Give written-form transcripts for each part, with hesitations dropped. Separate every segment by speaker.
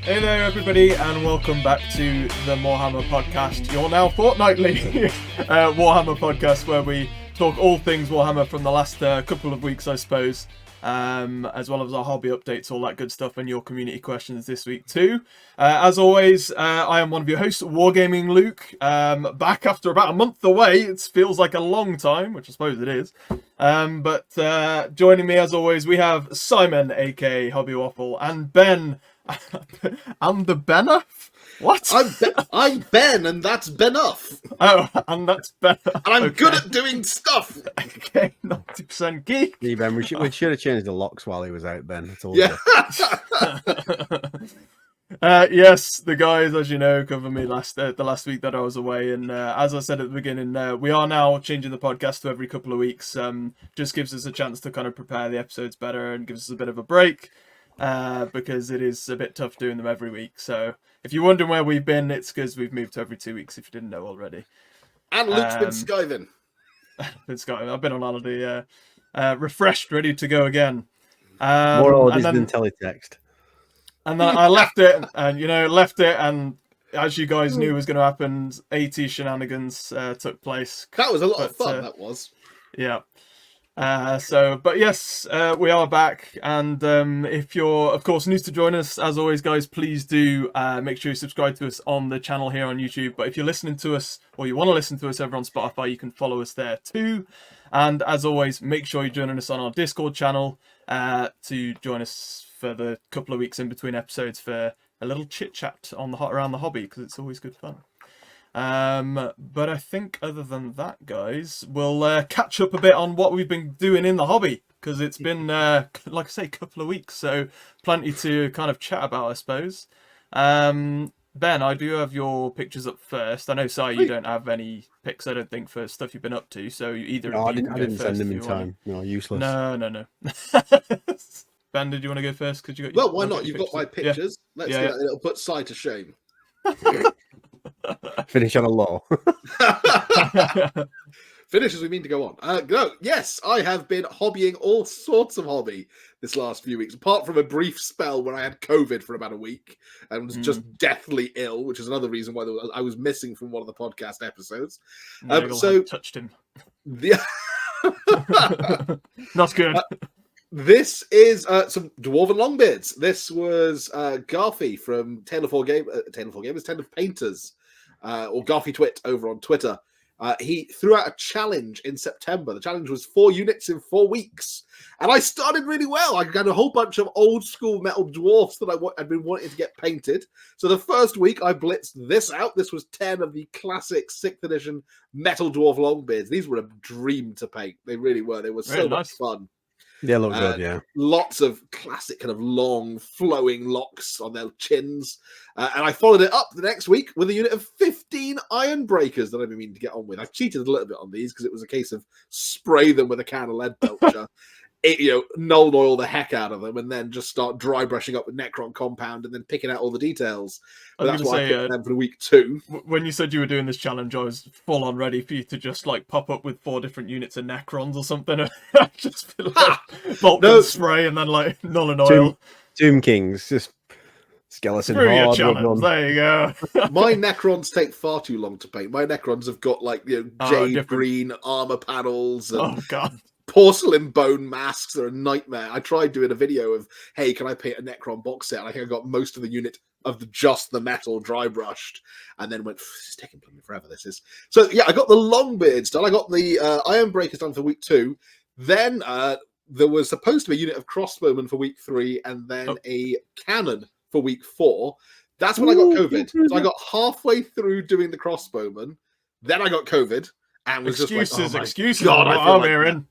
Speaker 1: Hey there, everybody, and welcome back to the Morehammer podcast. Your now fortnightly Warhammer podcast, where we talk all things Warhammer from the last couple of weeks, I suppose, as well as our hobby updates, all that good stuff, and your community questions this week too. As always, I am one of your hosts, wargamingluke, back after about a month away. It feels like a long time, which I suppose it is. But joining me, as always, we have Simon, aka Hobby Waffle, and Ben. I'm the Benuff? What?
Speaker 2: I'm Ben, and that's Benuff.
Speaker 1: Oh, and that's Ben.
Speaker 2: And I'm good at doing stuff.
Speaker 1: Okay, 90% geek.
Speaker 3: Yeah, Ben, we should have changed the locks while he was out, Ben. That's all.
Speaker 2: Yeah.
Speaker 1: Yes, the guys, as you know, covered me the last week that I was away, and as I said at the beginning, we are now changing the podcast to every couple of weeks. Just gives us a chance to kind of prepare the episodes better and gives us a bit of a break. Because it is a bit tough doing them every week. So if you're wondering where we've been, it's because we've moved to every 2 weeks, if you didn't know already.
Speaker 2: And Luke's been skiving.
Speaker 1: I've been on holiday, refreshed, ready to go again.
Speaker 3: More holidays than teletext.
Speaker 1: And then I left it, and as you guys knew was going to happen, AT shenanigans took place.
Speaker 2: That was a lot of fun, that was.
Speaker 1: Yeah. But yes, we are back, and if you're, of course, new to join us, as always, guys, please do make sure you subscribe to us on the channel here on YouTube. But if you're listening to us, or you want to listen to us over on Spotify, you can follow us there too. And as always, make sure you're joining us on our Discord channel to join us for the couple of weeks in between episodes for a little chit chat on around the hobby, because it's always good fun. But I think other than that, guys, we'll catch up a bit on what we've been doing in the hobby, because it's been, like I say, a couple of weeks, so plenty to kind of chat about, I suppose. Ben, I do have your pictures up first. I know, Si, you don't have any pics, I don't think, for stuff you've been up to, so either
Speaker 3: No,
Speaker 1: of you
Speaker 3: I didn't send them in time. No, useless.
Speaker 1: No. Ben, did you want to go first? Cause you got
Speaker 2: well, why not? You've got my pictures.
Speaker 1: Yeah.
Speaker 2: Let's do that. It'll put Si to shame.
Speaker 3: Finish on a low.
Speaker 2: Finish as we mean to go on. Yes, I have been hobbying all sorts of hobby this last few weeks, apart from a brief spell where I had COVID for about a week and was just deathly ill, which is another reason why I was missing from one of the podcast episodes.
Speaker 1: So touched him. Not good.
Speaker 2: This is some Dwarven Longbeards. This was Garfy from Tale of Painters, or Garfy Twit over on Twitter. He threw out a challenge in September. The challenge was 4 units in 4 weeks. And I started really well. I got a whole bunch of old school metal dwarfs that I'd been wanting to get painted. So the first week I blitzed this out. This was 10 of the classic 6th edition metal dwarf Longbeards. These were a dream to paint. They really were. They were so much fun.
Speaker 3: Yeah, look good, yeah.
Speaker 2: Lots of classic kind of long flowing locks on their chins. And I followed it up the next week with a unit of 15 iron breakers that I've been meaning to get on with. I cheated a little bit on these because it was a case of spray them with a can of lead belcher. Null oil the heck out of them, and then just start dry brushing up with Necron compound, and then picking out all the details. But that's why I picked them for week 2.
Speaker 1: When you said you were doing this challenge, I was full on ready for you to just like pop up with 4 different units of Necrons or something. Just feel like bolt and spray, and then like null and oil.
Speaker 3: Tomb Kings, just skeleton hard.
Speaker 1: There you go.
Speaker 2: My Necrons take far too long to paint. My Necrons have got like jade green armor panels. And
Speaker 1: oh god.
Speaker 2: Porcelain bone masks are a nightmare. I tried doing a video of, hey, can I paint a Necron box set? And I think I got most of the unit of just the metal dry brushed, and then went, it's taking forever, this is. So, yeah, I got the Longbeards done. I got the Iron Breakers done for week 2. Then there was supposed to be a unit of crossbowmen for week 3, and then a cannon for week 4. That's when I got COVID. So I got halfway through doing the crossbowmen. Then I got COVID. And was
Speaker 1: excuses.
Speaker 2: God,
Speaker 1: I'm hearing.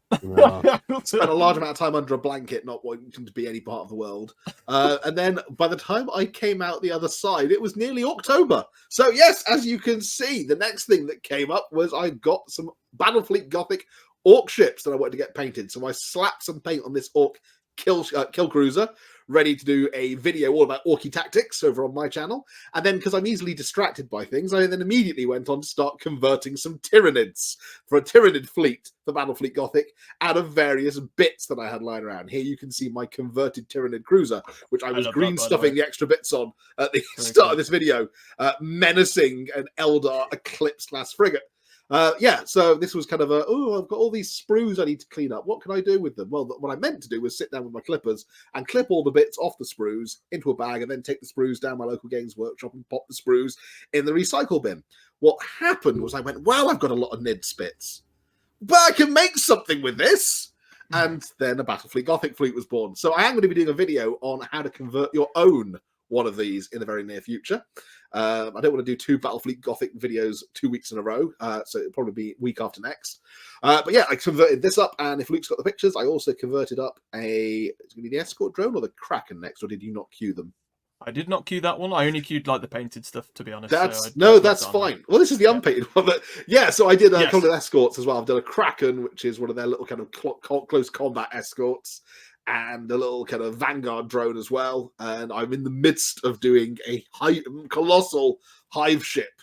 Speaker 2: Spent a large amount of time under a blanket, not wanting to be any part of the world. And then by the time I came out the other side, it was nearly October. So yes, as you can see, the next thing that came up was I got some Battlefleet Gothic Orc ships that I wanted to get painted. So I slapped some paint on this Orc kill cruiser, ready to do a video all about Orky tactics over on my channel. And then, because I'm easily distracted by things, I then immediately went on to start converting some Tyranids for a Tyranid fleet for Battlefleet Gothic out of various bits that I had lying around. Here you can see my converted Tyranid cruiser, which I was green stuffing the extra bits on at the start of this video, menacing an Eldar Eclipse class frigate. So this was kind of I've got all these sprues I need to clean up. What can I do with them? Well, what I meant to do was sit down with my clippers and clip all the bits off the sprues into a bag and then take the sprues down my local games workshop and pop the sprues in the recycle bin. What happened was I went, wow, I've got a lot of NID spits, but I can make something with this. And then a Battlefleet Gothic fleet was born. So I am going to be doing a video on how to convert your own one of these in the very near future. I don't want to do 2 Battlefleet Gothic videos 2 weeks in a row, so it'll probably be week after next. But yeah, I converted this up, and if Luke's got the pictures, I also converted up it's going to be the escort drone or the Kraken next, or did you not queue them?
Speaker 1: I did not queue that one. I only queued like the painted stuff, to be honest.
Speaker 2: That's fine. Well, this is the unpainted one, but yeah. So I did a couple of escorts as well. I've done a Kraken, which is one of their little kind of close combat escorts, and a little kind of Vanguard drone as well. And I'm in the midst of doing a colossal hive ship.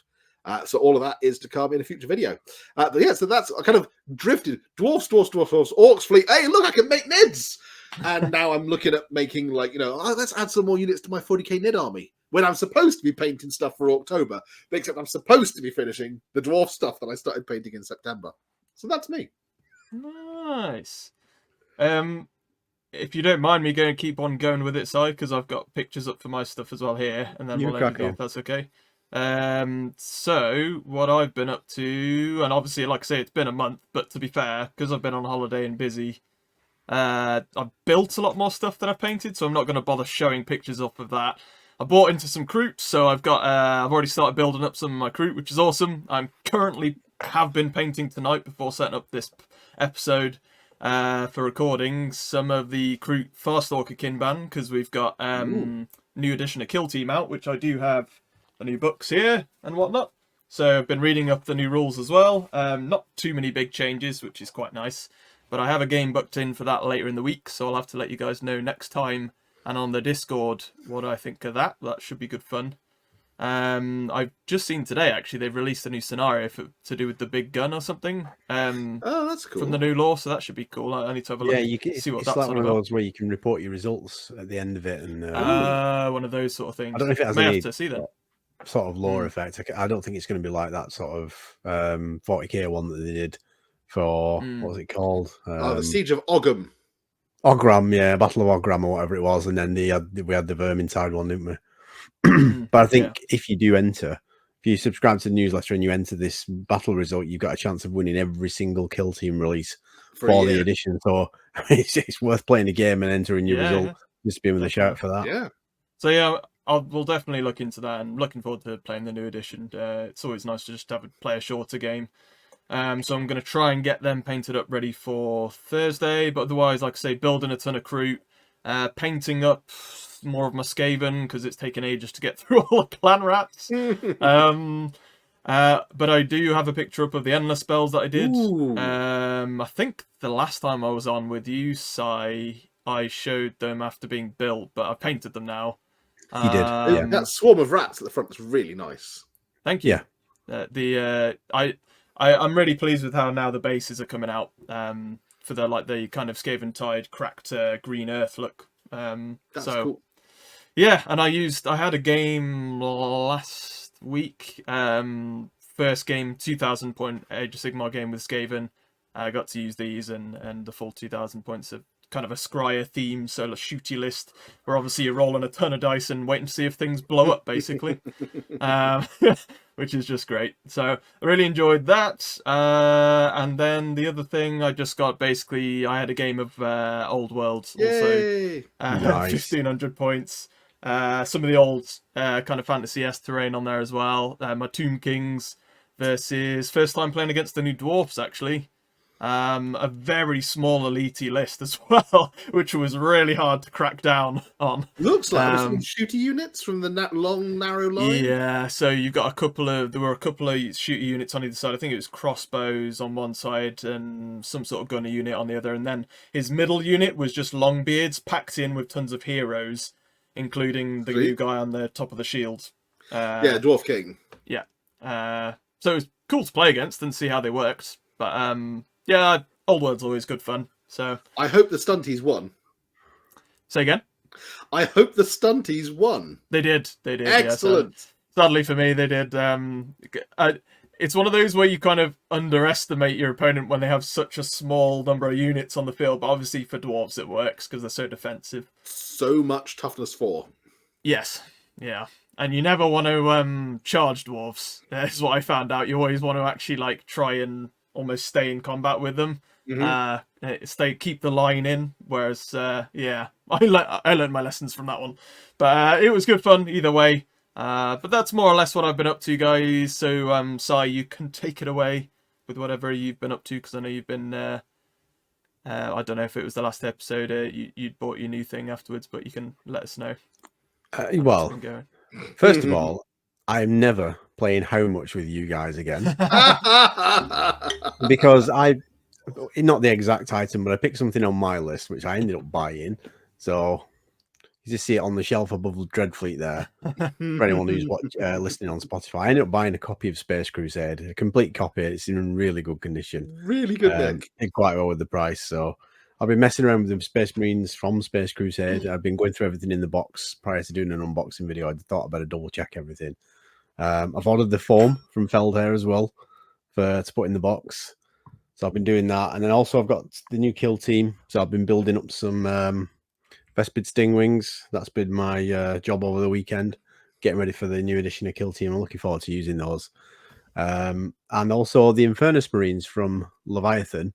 Speaker 2: So all of that is to come in a future video. But yeah, so that's kind of drifted. Dwarfs, Orcs fleet. Hey, look, I can make NIDs. And now I'm looking at making, like, let's add some more units to my 40k NID army. When I'm supposed to be painting stuff for October, except I'm supposed to be finishing the dwarf stuff that I started painting in September. So that's me.
Speaker 1: Nice. If you don't mind me going to keep on going with it, Si, because I've got pictures up for my stuff as well here, and then we'll end it if that's okay. So what I've been up to, and obviously, like I say, it's been a month, but to be fair, because I've been on holiday and busy, I've built a lot more stuff than I've painted, so I'm not going to bother showing pictures off of that. I bought into some Kroot, so I've already started building up some of my Kroot, which is awesome. I'm currently have been painting tonight before setting up this episode for recording some of the Kroot Farstalker Kinban, because we've got new edition of Kill Team out, which I do have the new books here and whatnot. So I've been reading up the new rules as well. Not too many big changes, which is quite nice. But I have a game booked in for that later in the week, so I'll have to let you guys know next time and on the Discord what I think of that. That should be good fun. I've just seen today, actually, they've released a new scenario to do with the big gun or something.
Speaker 2: That's cool.
Speaker 1: From the new lore, so that should be cool. I need to have a look.
Speaker 3: Yeah, see what that's like one of those where you can report your results at the end of it. And
Speaker 1: one of those sort of things.
Speaker 3: I don't know if it has
Speaker 1: May
Speaker 3: any
Speaker 1: have to see that.
Speaker 3: sort of lore effect. I don't think it's going to be like that sort of 40k one that they did for, what was it called?
Speaker 2: The Siege of Ogham.
Speaker 3: Ogram, yeah, Battle of Ogram or whatever it was, and then we had the Vermintide one, didn't we? But I think if you do enter, if you subscribe to the newsletter and you enter this battle result, you've got a chance of winning every single Kill Team release for the edition. So it's worth playing the game and entering your result. Just being with a shout for that.
Speaker 2: Yeah.
Speaker 1: So yeah, we'll definitely look into that, and looking forward to playing the new edition. It's always nice to just play a shorter game. So I'm going to try and get them painted up ready for Thursday, but otherwise, like I say, building a ton of Kroot, painting up more of my Skaven, because it's taken ages to get through all the clan rats. But I do have a picture up of the endless spells that I did. I think the last time I was on with you, Si, I showed them after being built, but I've painted them now.
Speaker 3: You did. Yeah.
Speaker 2: That swarm of rats at the front is really nice.
Speaker 1: Thank you. Yeah. I'm really pleased with how now the bases are coming out for the kind of Skaven Tide cracked green earth look.
Speaker 2: That's cool.
Speaker 1: Yeah, and I had a game last week, first game, 2,000 point Age of Sigmar game with Skaven. I got to use these and the full 2,000 points of kind of a Scryer theme, so a shooty list, where obviously you're rolling a ton of dice and waiting to see if things blow up, basically. Which is just great. So I really enjoyed that. And then the other thing I just got, basically, I had a game of Old Worlds also.
Speaker 3: Nice.
Speaker 1: 1,500 points. Some of the old kind of Fantasy S terrain on there as well. My Tomb Kings versus first time playing against the new Dwarfs, actually. a very small elite list as well, which was really hard to crack down on.
Speaker 2: Looks like some shooter units from the long, narrow line.
Speaker 1: Yeah, so you've got there were a couple of shooter units on either side. I think it was crossbows on one side and some sort of gunner unit on the other. And then his middle unit was just Longbeards packed in with tons of heroes, including the new guy on the top of the shield.
Speaker 2: Yeah, Dwarf King.
Speaker 1: Yeah. So it was cool to play against and see how they worked. But yeah, Old World's always good fun. So
Speaker 2: I hope the stunties won.
Speaker 1: Say again?
Speaker 2: I hope the stunties won.
Speaker 1: They did.
Speaker 2: Excellent.
Speaker 1: Yeah, so sadly for me, they did. It's one of those where you kind of underestimate your opponent when they have such a small number of units on the field. But obviously for dwarves it works because they're so defensive.
Speaker 2: So much toughness 4.
Speaker 1: Yes. Yeah. And you never want to charge dwarves. That's what I found out. You always want to actually like try and almost stay in combat with them. Keep the line in. Whereas, yeah, I learned my lessons from that one. But it was good fun either way. But that's more or less what I've been up to, guys. So, Sai, you can take it away with whatever you've been up to, because I know you've been. I don't know if it was the last episode. You'd bought your new thing afterwards, but you can let us know.
Speaker 3: Well, first of all, I'm never playing How Much with you guys again. Because not the exact item, but I picked something on my list, which I ended up buying. So you just see it on the shelf above Dreadfleet there. For anyone who's listening on Spotify, I ended up buying a copy of Space Crusade, a complete copy. It's in really good condition.
Speaker 2: Really good, Nick.
Speaker 3: Did quite well with the price. So I've been messing around with the Space Marines from Space Crusade. I've been going through everything in the box prior to doing an unboxing video. I thought I'd better double check everything. I've ordered the foam from Feldherr as well to put in the box. So I've been doing that. And then also I've got the new kill team. So I've been building up some Vespid Stingwings. That's been my job over the weekend, getting ready for the new edition of Kill Team. I'm looking forward to using those. And also the Infernus Marines from Leviathan.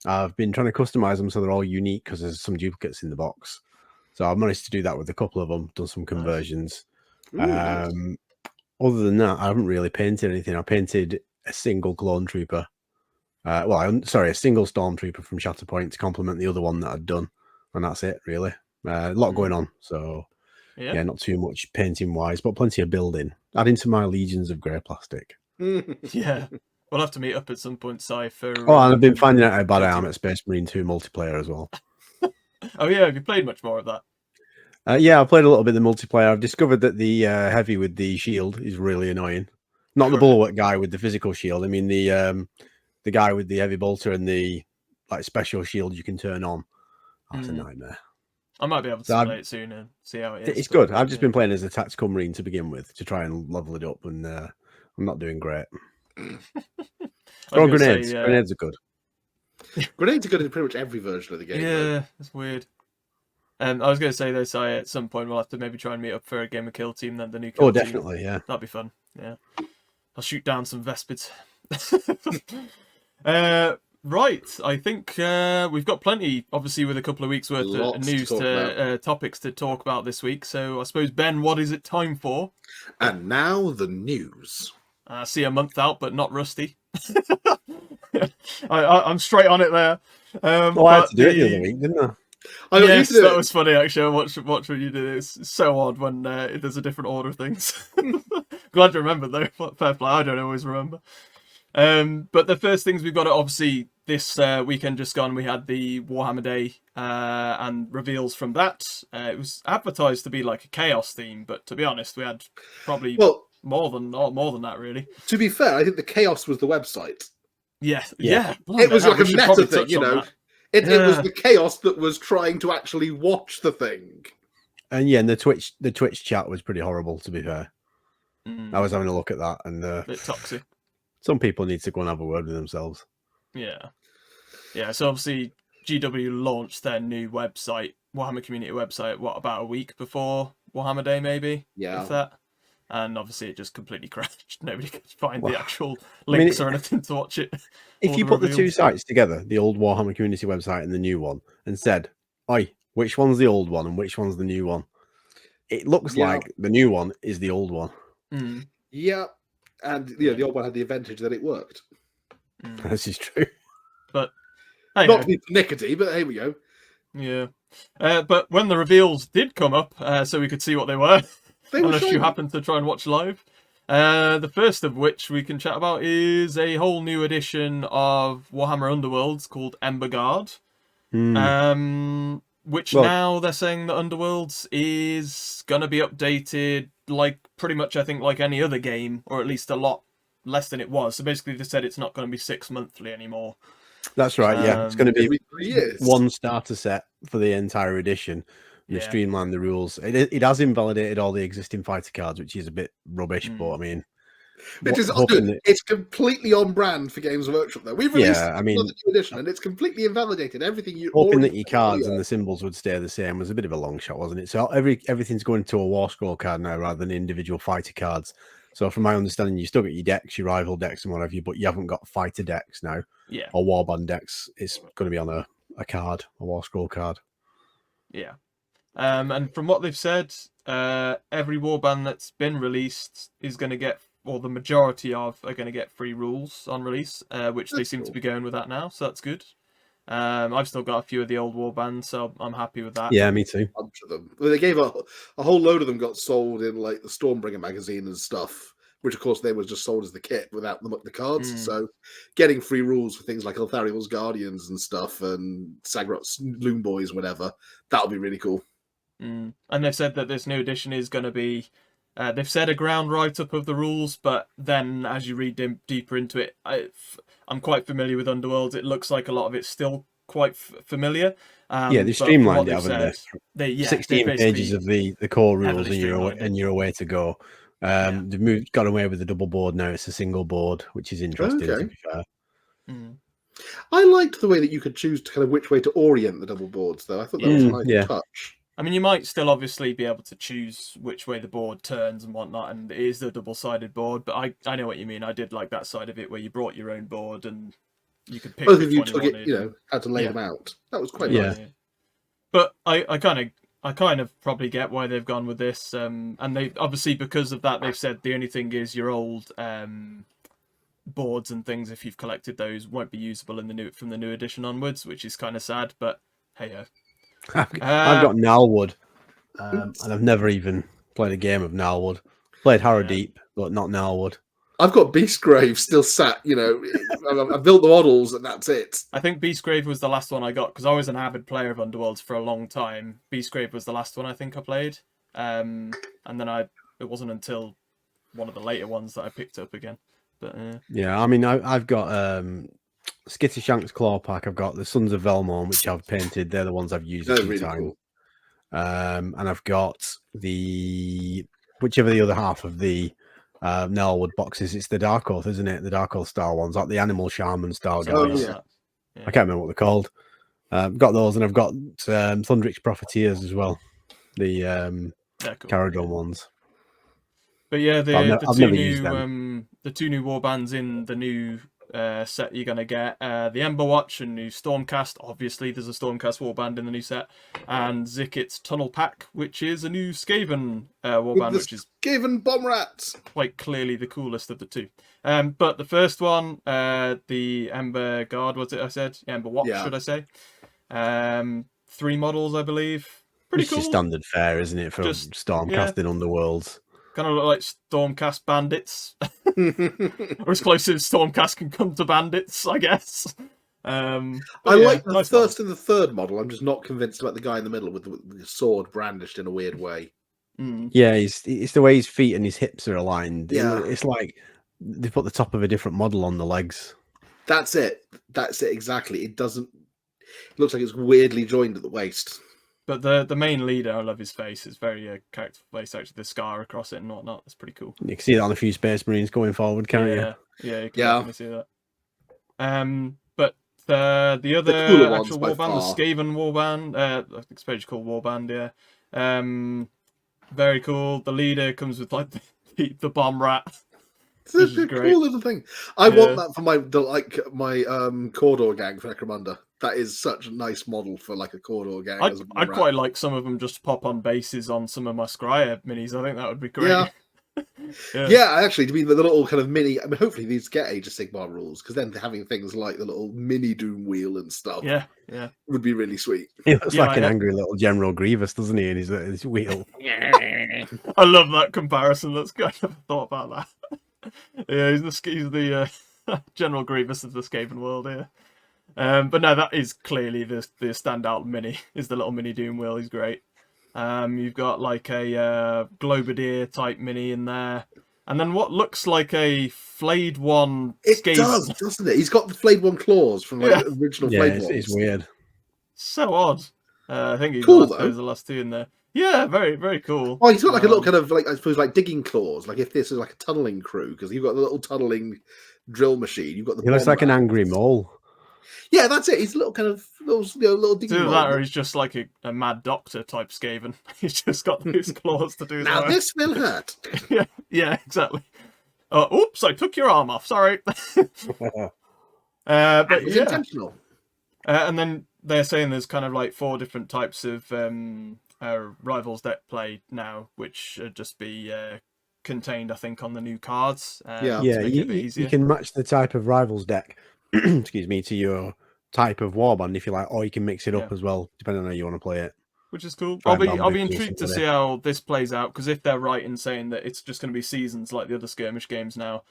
Speaker 3: I've been trying to customize them so they're all unique because there's some duplicates in the box. So I've managed to do that with a couple of them, done some conversions. Nice. Other than that, I haven't really painted anything. I painted a single clone trooper. A single stormtrooper from Shatterpoint to complement the other one that I'd done. And that's it, really. A lot going on. So, yeah, not too much painting-wise, but plenty of building. Adding to my legions of grey plastic.
Speaker 1: Yeah. We'll have to meet up at some point, Si, for...
Speaker 3: and I've been finding out how bad I am at Space Marine 2 multiplayer as well.
Speaker 1: Oh, yeah? Have you played much more of that?
Speaker 3: Yeah, I've played a little bit of the multiplayer. I've discovered that the heavy with the shield is really annoying. Not the bulwark guy with the physical shield. I mean, the guy with the heavy bolter and the special shield you can turn on. That's a nightmare.
Speaker 1: I might be able to play it soon and see how it is.
Speaker 3: It's good. I've just been playing as a tactical marine to begin with to try and level it up, and I'm not doing great. Grenades. Grenades are good.
Speaker 2: Grenades are good in pretty much every version of the game.
Speaker 1: Yeah, it's weird. I was going to say though, Si, at some point we'll have to maybe try and meet up for a game of Kill Team, then the new Kill Team.
Speaker 3: Definitely, yeah.
Speaker 1: That'd be fun. Yeah, I'll shoot down some Vespids. Right, I think we've got plenty, obviously, with a couple of weeks' worth of news topics to talk about this week. So I suppose, Ben, what is it time for?
Speaker 2: And now the news.
Speaker 1: I see a month out, but not rusty. I'm straight on it there.
Speaker 3: I had to do it the other week, didn't I?
Speaker 1: Yes, that was funny, actually. I watched when you did it. It's so odd when there's a different order of things. Glad you remembered, though. Fair play. I don't always remember. But the first things we've got are obviously this weekend just gone. We had the Warhammer Day and reveals from that. It was advertised to be like a chaos theme, but to be honest, we had probably more than that, really.
Speaker 2: To be fair, I think the chaos was the website.
Speaker 1: Yeah.
Speaker 2: It was like a meta thing, you know. It was the chaos that was trying to actually watch the thing.
Speaker 3: And yeah, and the Twitch chat was pretty horrible, to be fair. I was having a look at that, and
Speaker 1: a bit toxic.
Speaker 3: Some people need to go and have a word with themselves.
Speaker 1: Yeah. So obviously GW launched their new website, Warhammer community website, about a week before Warhammer Day, maybe?
Speaker 2: Yeah.
Speaker 1: If that. And obviously it just completely crashed. Nobody could find the actual links or anything to watch it.
Speaker 3: If you put the two sites together, the old Warhammer community website and the new one, and said, "Oi, which one's the old one and which one's the new one?" It looks like the new one is the old one.
Speaker 2: Yeah. And the old one had the advantage that it worked.
Speaker 3: This is true.
Speaker 1: But Hey,
Speaker 2: Not to be pernickety, but here we go.
Speaker 1: yeah. But when the reveals did come up, so we could see what they were,
Speaker 2: They were
Speaker 1: unless you
Speaker 2: shiny.
Speaker 1: happened to try and watch live. The first of which we can chat about is a whole new edition of Warhammer Underworlds called Ember Guard. Which
Speaker 3: Well-
Speaker 1: now they're saying that Underworlds is gonna be updated like pretty much I think like any other game, or at least a lot less than it was. So basically they said it's not gonna be 6 monthly anymore.
Speaker 3: That's right. Yeah, it's going to be
Speaker 2: Every 3 years.
Speaker 3: one starter set for the entire edition. They
Speaker 1: Yeah.
Speaker 3: streamlined the rules. It has invalidated all the existing fighter cards, which is a bit rubbish. But I mean,
Speaker 2: It's completely on brand for Games Workshop, though. We've released another new edition, and it's completely invalidated everything you.
Speaker 3: Hoping that your cards and the symbols would stay the same was a bit of a long shot, wasn't it? So everything's going to a war scroll card now rather than individual fighter cards. So from my understanding, you still got your decks, your rival decks, and what have you, but you haven't got fighter decks now.
Speaker 1: Yeah.
Speaker 3: Or warband decks. It's going to be on a card, a war scroll card.
Speaker 1: Yeah. And from what they've said, every warband that's been released is going to get, or the majority of, are going to get free rules on release, which they seem to be going with that now, so that's good. I've still got a few of the old warbands, so I'm happy with that.
Speaker 3: Yeah, me too.
Speaker 2: A bunch of them. Well, they gave a whole load of them got sold in like the Stormbringer magazine and stuff, which of course they were just sold as the kit without the cards. So getting free rules for things like Elthariel's Guardians and stuff and Sagrot's Loom Boys, whatever, that'll be really cool.
Speaker 1: And they've said that this new edition is going to be, they've said a ground write-up of the rules, but then as you read deeper into it, I'm quite familiar with Underworlds. It looks like a lot of it's still quite familiar.
Speaker 3: Yeah, they streamlined it, haven't
Speaker 1: they?
Speaker 3: 16 pages of the core rules, and you're away to go. They've got away with the double board now. It's a single board, which is interesting. To be fair.
Speaker 2: I liked the way that you could choose to kind of which way to orient the double boards, though. I thought that was a nice touch.
Speaker 1: I mean, you might still obviously be able to choose which way the board turns and whatnot, and it is the double-sided board, but I know what you mean. I did like that side of it where you brought your own board and you could pick
Speaker 2: both of you
Speaker 1: took it,
Speaker 2: had to lay them out. That was quite
Speaker 3: nice.
Speaker 2: Yeah.
Speaker 1: But I kind of probably get why they've gone with this, and they obviously because of that they've said the only thing is your old boards and things, if you've collected those, won't be usable in from the new edition onwards, which is kind of sad, but hey ho.
Speaker 3: I've got Nalwood, and I've never even played a game of Nalwood. Played Harrowdeep, but not Nalwood.
Speaker 2: I've got Beastgrave still sat, I've built the models and that's it.
Speaker 1: I think Beastgrave was the last one I got, because I was an avid player of Underworlds for a long time. Beastgrave was the last one I think I played. And then it wasn't until one of the later ones that I picked up again. But
Speaker 3: yeah, I mean, I've got Skittershank's Claw Pack. I've got the Sons of Velmorn, which I've painted. They're the ones I've used a few times. Cool. And I've got whichever the other half of the Nalwood boxes. It's the Dark Oath, isn't it? The Dark Oath style ones, like the Animal Shaman style guys.
Speaker 2: Yeah.
Speaker 3: I can't remember what they're called. I've got those, and I've got Thunderix Profiteers as well. The
Speaker 1: cool.
Speaker 3: Caradron ones.
Speaker 1: But yeah, the two new warbands in the new set you're gonna get the Emberwatch and new Stormcast. Obviously, there's a Stormcast warband in the new set, and Zicket's Tunnel Pack, which is a new Skaven warband, which is
Speaker 2: Skaven Bomb Rats.
Speaker 1: Quite clearly the coolest of the two. But the first one, the Ember Guard, was it? I said Ember Watch, should I say? 3 models, I believe. Pretty cool.
Speaker 3: It's standard fare, isn't it, for Stormcast in Underworlds?
Speaker 1: Kind of look like Stormcast bandits, or as close as Stormcast can come to bandits, I guess.
Speaker 2: I like the first and the third model. I'm just not convinced about the guy in the middle with the sword brandished in a weird way.
Speaker 3: Yeah, it's the way his feet and his hips are aligned.
Speaker 2: Yeah,
Speaker 3: it's like they put the top of a different model on the legs.
Speaker 2: That's it exactly. It looks like it's weirdly joined at the waist.
Speaker 1: But the main leader, I love his face. It's very character face, actually. The scar across it and whatnot. That's pretty cool.
Speaker 3: You can see that on a few Space Marines going forward, can't you?
Speaker 1: Yeah, you can definitely see that. But the other actual warband, the Skaven warband, I think it's supposed to call warband, yeah. Very cool. The leader comes with like the bomb rat.
Speaker 2: It's a cool little thing. I want that for my Cawdor gang for Necromunda. That is such a nice model for like a Cawdor gang.
Speaker 1: I'd quite like some of them just pop on bases on some of my Scryer minis. I think that would be great.
Speaker 2: Yeah, Yeah, actually, to be the little kind of mini. I mean, hopefully these get Age of Sigmar rules, because then having things like the little mini Doom wheel and stuff,
Speaker 1: yeah,
Speaker 2: would be really sweet.
Speaker 3: He looks
Speaker 1: Yeah,
Speaker 3: like an angry little General Grievous, doesn't he? In his wheel.
Speaker 1: I love that comparison. That's good. I never thought about that. Yeah, he's the General Grievous of the Skaven world here. But no, that is clearly the standout mini. Is the little mini Doom wheel? He's great. You've got like a Globadier type mini in there, and then what looks like a flayed one.
Speaker 2: It does, doesn't it? He's got the flayed one claws from like the original flayed ones.
Speaker 3: It's weird.
Speaker 1: So odd. I think he's
Speaker 2: cool,
Speaker 1: those are the last two in there. Yeah, very, very cool.
Speaker 2: Oh, he's got like a little kind of like, I suppose, like digging claws. Like if this is like a tunneling crew, because you've got the little tunneling drill machine. You've got the.
Speaker 3: He looks like an angry mole.
Speaker 2: Yeah, that's it. He's a little kind of little digging.
Speaker 1: Do that, or he's just like a mad doctor type Skaven. He's just got those claws to do.
Speaker 2: Now this will hurt.
Speaker 1: yeah, exactly. Oops! I took your arm off. Sorry. But
Speaker 2: it was
Speaker 1: yeah,
Speaker 2: intentional.
Speaker 1: And then they're saying there's kind of like 4 different types of rivals deck play now, which should just be contained, I think, on the new cards.
Speaker 3: You can match the type of rivals deck, excuse me, to your type of warband if you like, or you can mix it up as well, depending on how you want to play it.
Speaker 1: Which is cool. I'll be intrigued to see how this plays out, because if they're right in saying that it's just going to be seasons like the other skirmish games now,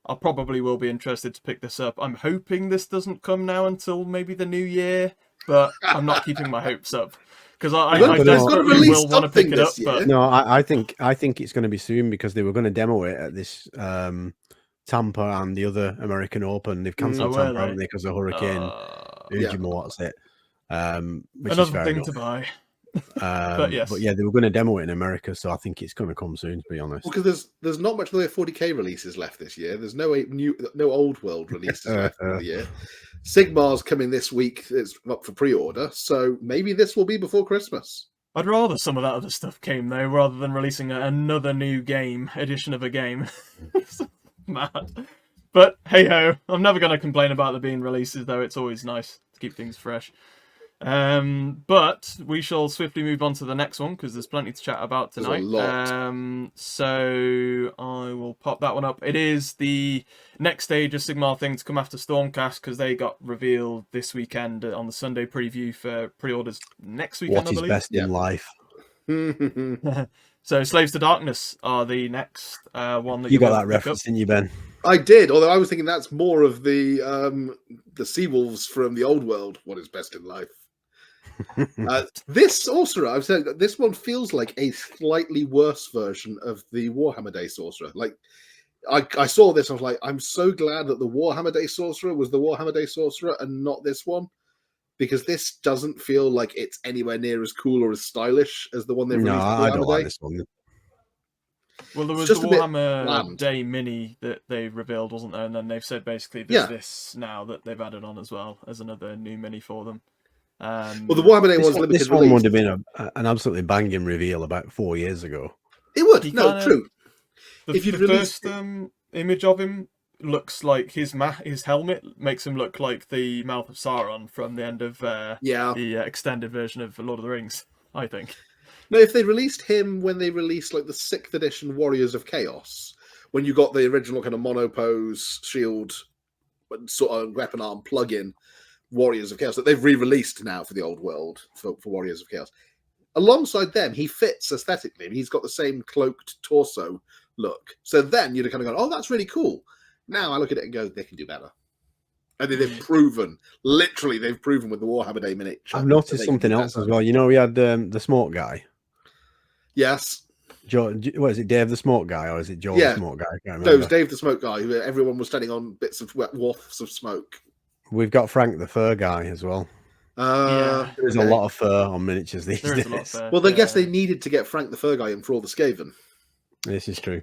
Speaker 1: I probably will be interested to pick this up. I'm hoping this doesn't come now until maybe the new year, but I'm not keeping my hopes up, because I desperately will want to pick it up. But
Speaker 3: no, I think it's going to be soon, because they were going to demo it at this Tampa and the other American Open. They've cancelled Tampa, haven't they, because of Hurricane Ujima, what's it? Which
Speaker 1: another
Speaker 3: is fair
Speaker 1: thing
Speaker 3: enough.
Speaker 1: to buy.
Speaker 3: But yeah, they were going to demo it in America, so I think it's going to come soon, to be honest.
Speaker 2: Well, because there's not much of the 40k releases left this year. There's no old world releases left for the year. Sigmar's coming this week. It's up for pre-order, so maybe this will be before Christmas.
Speaker 1: I'd rather some of that other stuff came though, rather than releasing another new edition of a game. It's mad. But hey ho, I'm never going to complain about there being releases though. It's always nice to keep things fresh. But we shall swiftly move on to the next one, because there's plenty to chat about tonight. So I will pop that one up. It is the next stage of Sigmar thing to come after Stormcast, because they got revealed this weekend on the Sunday preview for pre-orders next weekend.
Speaker 3: What is best in life?
Speaker 1: So Slaves to Darkness are the next one that
Speaker 3: you got that reference, didn't you, Ben?
Speaker 2: I did, although I was thinking that's more of the Seawolves from the old world. What is best in life? This sorcerer, I've said, this one feels like a slightly worse version of the Warhammer Day sorcerer. Like, I saw this, I was like, I'm so glad that the Warhammer Day sorcerer was the Warhammer Day sorcerer and not this one, because this doesn't feel like it's anywhere near as cool or as stylish as the one they released.
Speaker 3: I don't like this one.
Speaker 1: Well, there was the Warhammer Day mini that they revealed, wasn't there? And then they've said basically there's this now that they've added on as well as another new mini for them.
Speaker 2: Well, the Warhammer Day was limited.
Speaker 3: This one would have been an absolutely banging reveal about 4 years ago.
Speaker 2: It would. True.
Speaker 1: If the first image of him looks like his helmet makes him look like the mouth of Sauron from the end of the extended version of Lord of the Rings, I think.
Speaker 2: No, if they released him when they released like the 6th edition Warriors of Chaos, when you got the original kind of monopose shield sort of weapon arm plug-in Warriors of Chaos that they've re-released now for the old world for Warriors of Chaos. Alongside them, he fits aesthetically. I mean, he's got the same cloaked torso look. So then you'd have kind of gone, oh, that's really cool. Now I look at it and go, they can do better. And they've proven, literally, they've proven with the Warhammer Day miniature.
Speaker 3: I've noticed something else as well. You know, we had the smoke guy.
Speaker 2: Yes.
Speaker 3: Joe, what is it, Dave the Smoke Guy, or is it Joe the Smoke Guy? I can't remember.
Speaker 2: No, it was Dave the Smoke Guy, who everyone was standing on bits of wafts of smoke.
Speaker 3: We've got Frank the Fur Guy as well. There's a lot of fur on miniatures these days.
Speaker 2: Well, I guess they needed to get Frank the Fur Guy in for all the Skaven.
Speaker 3: This is true.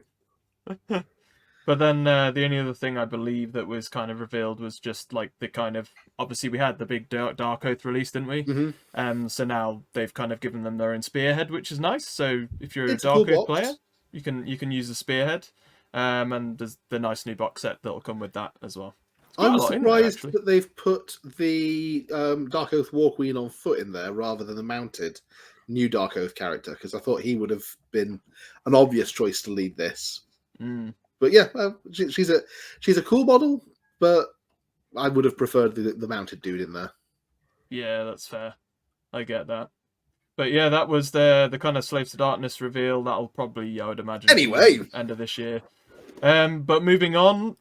Speaker 1: But then the only other thing I believe that was kind of revealed was just like the kind of, obviously we had the big Dark Oath release, didn't we?
Speaker 2: Mm-hmm.
Speaker 1: So now they've kind of given them their own spearhead, which is nice. So if you're a Dark Oath player, you can use the spearhead, and there's the nice new box set that'll come with that as well.
Speaker 2: I'm surprised that they've put the Dark Oath War Queen on foot in there rather than the mounted new Dark Oath character, because I thought he would have been an obvious choice to lead this. But yeah, she's a cool model, but I would have preferred the mounted dude in there.
Speaker 1: Yeah, that's fair. I get that. But yeah, that was the kind of Slaves to Darkness reveal. That'll probably, I would imagine,
Speaker 2: Anyway,
Speaker 1: end of this year. But moving on,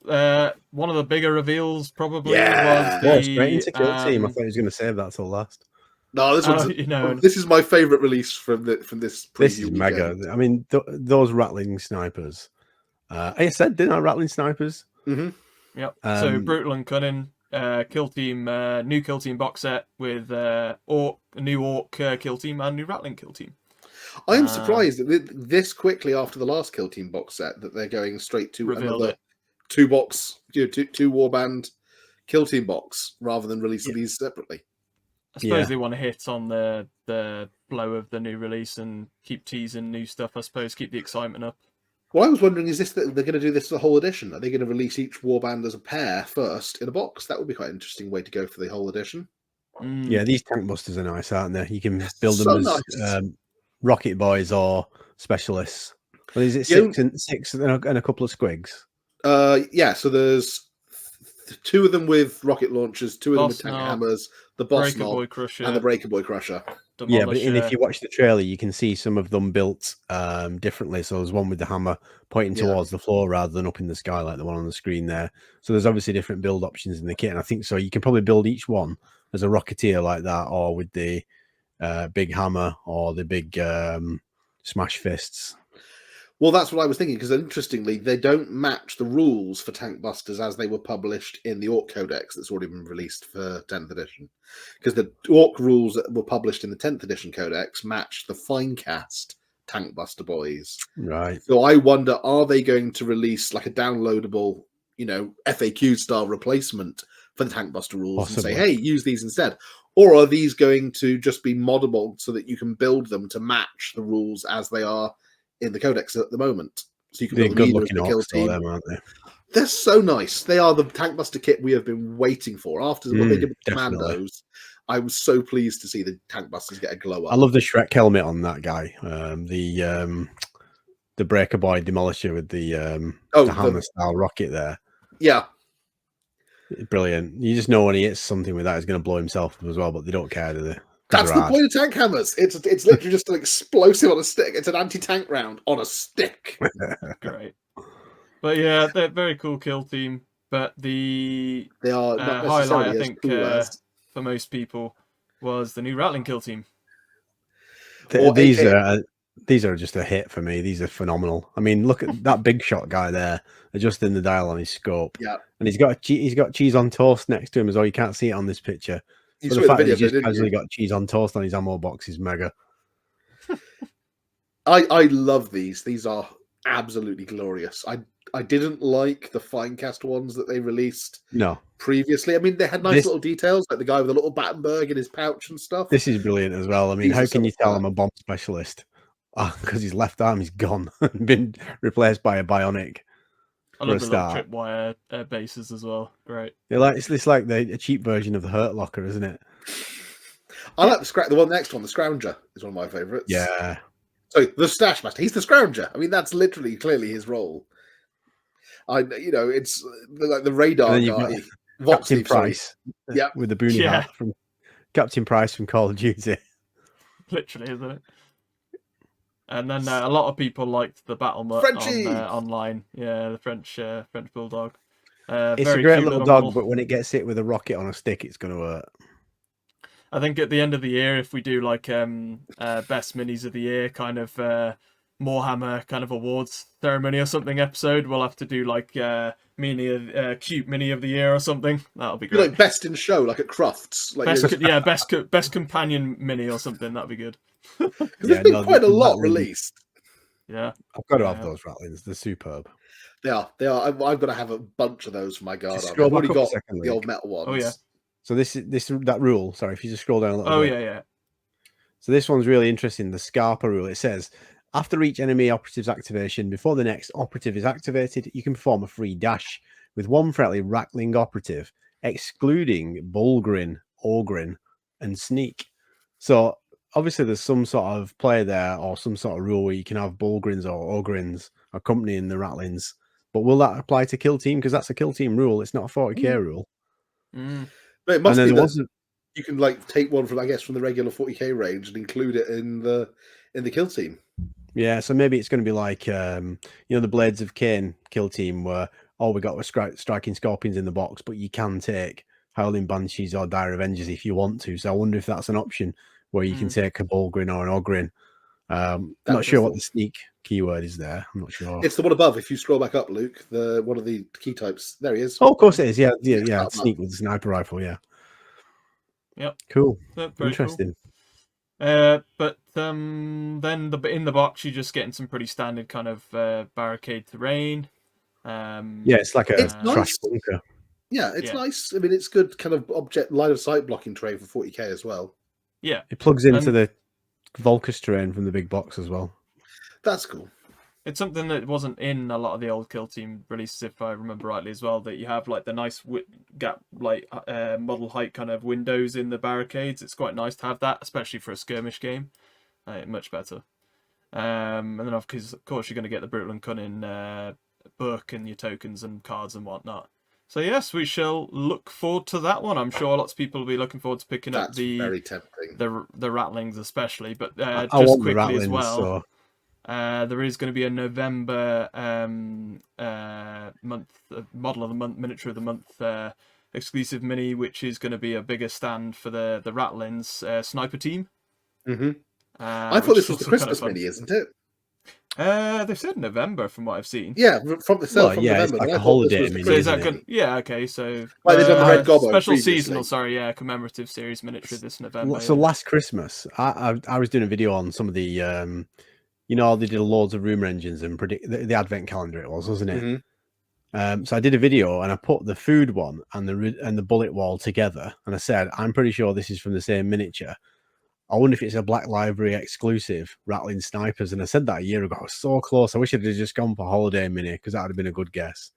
Speaker 1: one of the bigger reveals probably was the
Speaker 3: straight into Kill Team. I thought he was going to save that till last.
Speaker 2: No, this one's this is my favorite release from this preview.
Speaker 3: This is mega. I mean, those rattling snipers. I said, didn't I? Rattling snipers.
Speaker 2: Mm-hmm.
Speaker 1: Yep. So brutal and cunning. Kill Team, new Kill Team box set with a new Orc Kill Team and new Rattling Kill Team.
Speaker 2: I am surprised that this quickly after the last Kill Team box set that they're going straight to another 2-box, two warband Kill Team box rather than releasing these separately.
Speaker 1: I suppose they want to hit on the blow of the new release and keep teasing new stuff. I suppose keep the excitement up.
Speaker 2: Well, I was wondering, is this that they're going to do this the whole edition? Are they going to release each warband as a pair first in a box? That would be quite an interesting way to go for the whole edition.
Speaker 3: Yeah, these tank busters are nice, aren't they? You can build them as rocket boys or specialists. Well, is it six and a couple of squigs?
Speaker 2: Yeah, so there's 2 of them with rocket launchers, 2 of them with tank hammers, the boss knob, and the Breaker Boy Crusher.
Speaker 3: Yeah, but if you watch the trailer, you can see some of them built differently. So there's one with the hammer pointing towards the floor rather than up in the sky like the one on the screen there. So there's obviously different build options in the kit, and I think so you can probably build each one as a Rocketeer like that, or with the big hammer or the big smash fists.
Speaker 2: Well, that's what I was thinking, because interestingly, they don't match the rules for Tank Busters as they were published in the Orc Codex that's already been released for 10th edition. Because the Orc rules that were published in the 10th edition Codex match the Finecast Tank Buster boys.
Speaker 3: Right.
Speaker 2: So I wonder, are they going to release like a downloadable, FAQ style replacement for the Tank Buster rules and say, hey, use these instead? Or are these going to just be moddable so that you can build them to match the rules as they are in the Codex at the moment? So you can build
Speaker 3: good looking orcs, them, aren't they?
Speaker 2: They're so nice. They are the Tank Buster kit we have been waiting for. After what they did with Commandos, I was so pleased to see the Tank Busters get a glow up.
Speaker 3: I love the Shrek helmet on that guy. The Breaker Boy Demolisher with the hammer style rocket there.
Speaker 2: Yeah.
Speaker 3: Brilliant. You just know when he hits something with that, he's going to blow himself up as well, but they don't care, do they?
Speaker 2: That's the point of tank hammers. It's literally just an explosive on a stick. It's an anti-tank round on a stick.
Speaker 1: Great. But yeah, they're very cool kill team. But they are not highlight, I think, for most people, was the new Rattling kill team.
Speaker 3: These are just a hit for me. These are phenomenal. I mean, look at that big shot guy there, adjusting the dial on his scope.
Speaker 2: Yeah,
Speaker 3: and he's got cheese on toast next to him as well. You can't see it on this picture. But the fact that he just casually got cheese on toast on his ammo box is mega.
Speaker 2: I love these. These are absolutely glorious. I didn't like the Finecast ones that they released previously. I mean, they had nice little details, like the guy with a little Battenberg in his pouch and stuff.
Speaker 3: This is brilliant as well. I mean, how can you tell I'm a bomb specialist? Because his left arm is gone and been replaced by a bionic.
Speaker 1: I love the little tripwire bases as well. Great.
Speaker 3: It's like a cheap version of the Hurt Locker, isn't it?
Speaker 2: I like the next one. The Scrounger is one of my favourites.
Speaker 3: Yeah.
Speaker 2: So the Stash Master, he's the Scrounger. I mean, that's clearly his role. It's like the radar guy,
Speaker 3: Captain Price.
Speaker 2: Yeah,
Speaker 3: with the boonie hat from Captain Price from Call of Duty.
Speaker 1: Literally, isn't it? And then a lot of people liked the battle mutt online. Yeah, the French bulldog.
Speaker 3: It's a great little dog, but when it gets hit with a rocket on a stick, it's going to hurt.
Speaker 1: I think at the end of the year, if we do like best minis of the year, kind of Morehammer kind of awards ceremony or something episode, we'll have to do like cute mini of the year or something. That'll be great.
Speaker 2: Like best in show, like at Crufts. Like
Speaker 1: best companion mini or something. That'd be good.
Speaker 2: There's been quite a lot released.
Speaker 1: Yeah,
Speaker 3: I've got to have those Rattlings. They're superb.
Speaker 2: They are. I've got to have a bunch of those for my guard. I've already got the old metal ones.
Speaker 1: Oh yeah.
Speaker 3: So that rule. Sorry, if you just scroll down a little.
Speaker 1: Oh
Speaker 3: bit.
Speaker 1: yeah.
Speaker 3: So this one's really interesting. The Scarpa rule. It says, after each enemy operative's activation, before the next operative is activated, you can perform a free dash with one friendly Rattling operative, excluding Bulgrin, Ogrin, and Sneak. So obviously there's some sort of play there or some sort of rule where you can have Bulgrins or Ogrins accompanying the Rattlings. But will that apply to Kill Team? Because that's a Kill Team rule. It's not a 40k rule.
Speaker 1: Mm.
Speaker 2: But it must
Speaker 3: And
Speaker 2: be
Speaker 3: then there
Speaker 2: that
Speaker 3: was
Speaker 2: you can like take one from, I guess, from the regular 40k range and include it in the Kill Team.
Speaker 3: Yeah, so maybe it's going to be like, the Blades of Cain Kill Team where, we got Striking Scorpions in the box, but you can take Howling Banshees or Dire Avengers if you want to. So I wonder if that's an option where you can take a Bulgrin or an Ogrin. Not sure what the sneak keyword is there. I'm not sure.
Speaker 2: It's the one above. If you scroll back up, Luke, one of the key types. There he is.
Speaker 3: Oh, of course it is. Yeah. Sneak with the sniper rifle. Yeah.
Speaker 1: Yep.
Speaker 3: Cool.
Speaker 1: Very
Speaker 3: Interesting.
Speaker 1: Cool. But then in the box, you're just getting some pretty standard kind of barricade terrain.
Speaker 3: It's like a trash bunker.
Speaker 2: Yeah, it's nice. I mean, it's good kind of object line of sight blocking terrain for 40k as well.
Speaker 1: Yeah,
Speaker 3: it plugs into the Volcus terrain from the big box as well.
Speaker 2: That's cool.
Speaker 1: It's something that wasn't in a lot of the old Kill Team releases, if I remember rightly, as well. That you have like the nice gap, like model height kind of windows in the barricades. It's quite nice to have that, especially for a skirmish game. Much better. And then of course you're going to get the brutal and cunning book and your tokens and cards and whatnot. So yes, we shall look forward to that one. I'm sure lots of people will be looking forward to picking up the
Speaker 2: very tempting.
Speaker 1: the Rattlings especially. But
Speaker 3: I
Speaker 1: just
Speaker 3: want
Speaker 1: quickly
Speaker 3: the Rattlings,
Speaker 1: as well.
Speaker 3: So...
Speaker 1: there is going to be a November model of the month, miniature of the month exclusive mini, which is going to be a bigger stand for the Rattlings sniper team.
Speaker 2: Mm-hmm. I thought this was the Christmas mini, isn't it?
Speaker 1: They've said November from what I've seen.
Speaker 2: Yeah, from November.
Speaker 3: It's like a holiday mini.
Speaker 1: So is that good? Yeah, okay. So
Speaker 2: they've done the Red Gobbo
Speaker 1: special
Speaker 2: previously.
Speaker 1: seasonal, commemorative series miniature this November.
Speaker 3: So last Christmas, I was doing a video on some of the, they did loads of rumor engines and predict the advent calendar. It was, wasn't it?
Speaker 2: Mm-hmm.
Speaker 3: So I did a video and I put the food one and the bullet wall together, and I said I'm pretty sure this is from the same miniature. I wonder if it's a Black Library exclusive Rattling Snipers. And I said that a year ago. I was so close. I wish I'd have just gone for Holiday Mini because that would have been a good guess.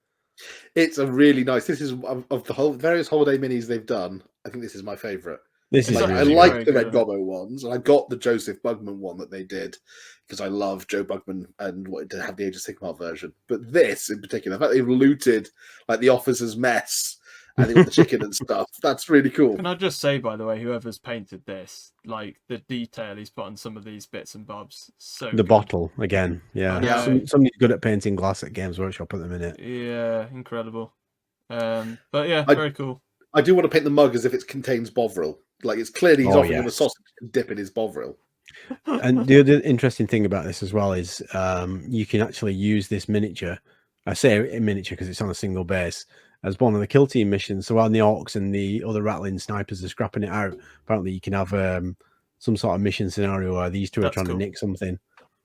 Speaker 2: It's a really nice. This is of the various holiday minis they've done. I think this is my favorite. I like the Red Gobbo ones, and I got the Joseph Bugman one that they did because I love Joe Bugman and wanted to have the Age of Sigmar version. But this in particular, the fact they've looted like the officer's mess and they got the chicken and stuff. That's really cool.
Speaker 1: Can I just say, by the way, whoever's painted this, like the detail he's put on some of these bits and bobs, so
Speaker 3: the
Speaker 1: good.
Speaker 3: Bottle again, yeah. Somebody's good at painting glass at Games Workshop at the minute.
Speaker 1: Yeah, incredible. But yeah, very cool.
Speaker 2: I do want to paint the mug as if it contains Bovril. Like it's clearly he's offering him a sausage to dip in his Bovril.
Speaker 3: And the other interesting thing about this as well is you can actually use this miniature. I say a miniature because it's on a single base as one of the Kill Team missions. So while the Orcs and the other Rattling Snipers are scrapping it out, apparently you can have some sort of mission scenario where these two are trying to nick something.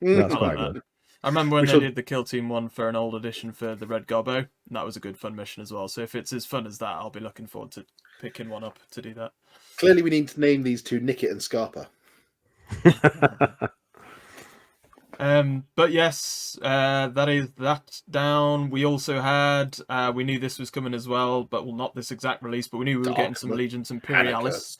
Speaker 3: So that's quite good.
Speaker 1: I remember when they did the Kill Team one for an old edition for the Red Gobbo. And that was a good fun mission as well. So if it's as fun as that, I'll be looking forward to picking one up to do that.
Speaker 2: Clearly, we need to name these two Nickit and Scarpa.
Speaker 1: But yes, that is that down. We also had, we knew this was coming as well, but not this exact release, but we knew we were getting some Legions Imperialis.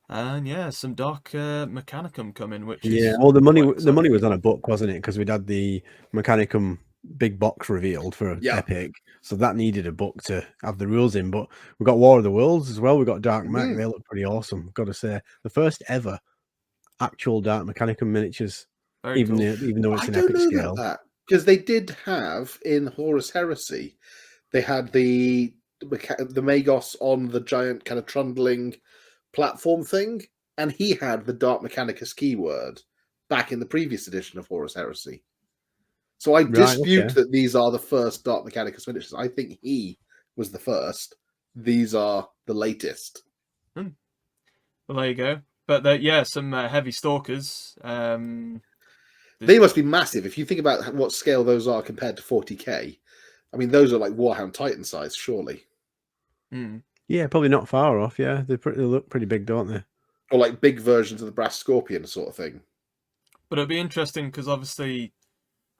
Speaker 1: And some Dark Mechanicum coming, which is
Speaker 3: well, the money was on a book, wasn't it? Because we'd had the Mechanicum big box revealed for Epic, so that needed a book to have the rules in. But we got War of the Worlds as well. We got Dark Mech. They look pretty awesome. Got to say, the first ever actual Dark Mechanicum miniatures, even though it's an Epic scale.
Speaker 2: Because they did have in Horus Heresy, they had the Magos on the giant kind of trundling platform thing, and he had the Dark Mechanicus keyword back in the previous edition of Horus Heresy. So I dispute that these are the first Dark Mechanicus miniatures. I think he was the first. These are the latest.
Speaker 1: Well, there you go. But some heavy stalkers.
Speaker 2: They must be massive. If you think about what scale those are compared to 40k, I mean, those are like Warhammer Titan size, surely.
Speaker 3: Yeah, probably not far off. Yeah, they look pretty big, don't they?
Speaker 2: Or like big versions of the Brass Scorpion sort of thing.
Speaker 1: But it'll be interesting because obviously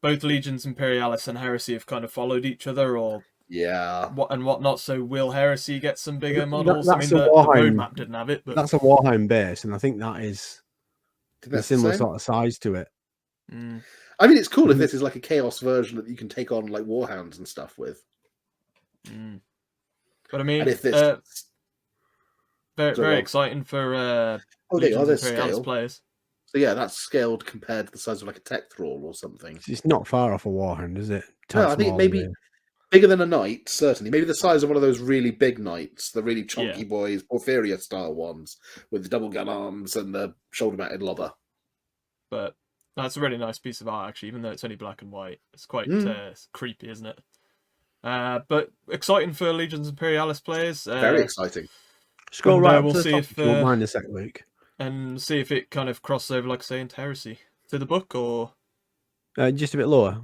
Speaker 1: both Legions Imperialis and Heresy have kind of followed each other, or whatnot. So will Heresy get some bigger models? I mean, the roadmap didn't have it, but
Speaker 3: that's a Warhammer base, and I think that is a similar sort of size to it.
Speaker 2: I mean, it's cool if this is like a chaos version that you can take on like warhounds and stuff with.
Speaker 1: But I mean,
Speaker 2: and if this
Speaker 1: very exciting for Legions Imperialis players.
Speaker 2: So yeah, that's scaled compared to the size of like a tech thrall or something.
Speaker 3: It's not far off a warhound, is it?
Speaker 2: No, I think it may be bigger than a knight, certainly. Maybe the size of one of those really big knights, the really chunky boys, Porphyria style ones, with the double gun arms and the shoulder mounted lobber.
Speaker 1: But that's a really nice piece of art, actually, even though it's only black and white. It's quite creepy, isn't it? But exciting for Legions Imperialis players.
Speaker 2: Very exciting.
Speaker 3: Scroll right up to the top if you won't mind a sec, Luke.
Speaker 1: And see if it kind of crosses over, like I say, into Heresy. To the book, or...
Speaker 3: just a bit lower.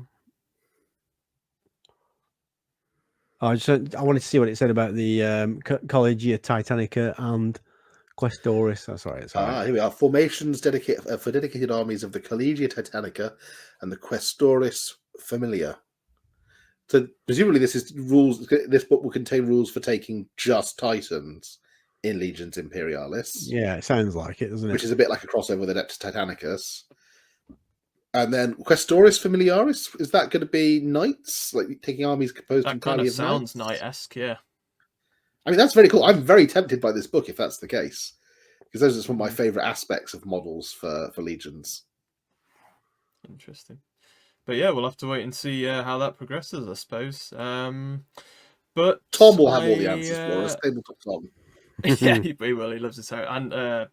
Speaker 3: I wanted to see what it said about the Collegia Titanica and Questoris. That's right.
Speaker 2: Here we are. Formations dedicated for dedicated armies of the Collegia Titanica and the Questoris Familia. So presumably this is rules. This book will contain rules for taking just Titans in Legions Imperialis.
Speaker 3: Yeah, it sounds like it, doesn't it?
Speaker 2: Which is a bit like a crossover with Adeptus Titanicus. And then Questoris Familiaris, is that going to be knights? Like taking armies composed entirely of knights?
Speaker 1: That kind of sounds knight-esque, yeah.
Speaker 2: I mean, that's very cool. I'm very tempted by this book if that's the case. Because those are some of my favourite aspects of models for Legions.
Speaker 1: Interesting. But yeah, we'll have to wait and see how that progresses, I suppose. But
Speaker 2: Tom will have all the answers for us. Tabletop Tom.
Speaker 1: Yeah, he will. He loves his heresy.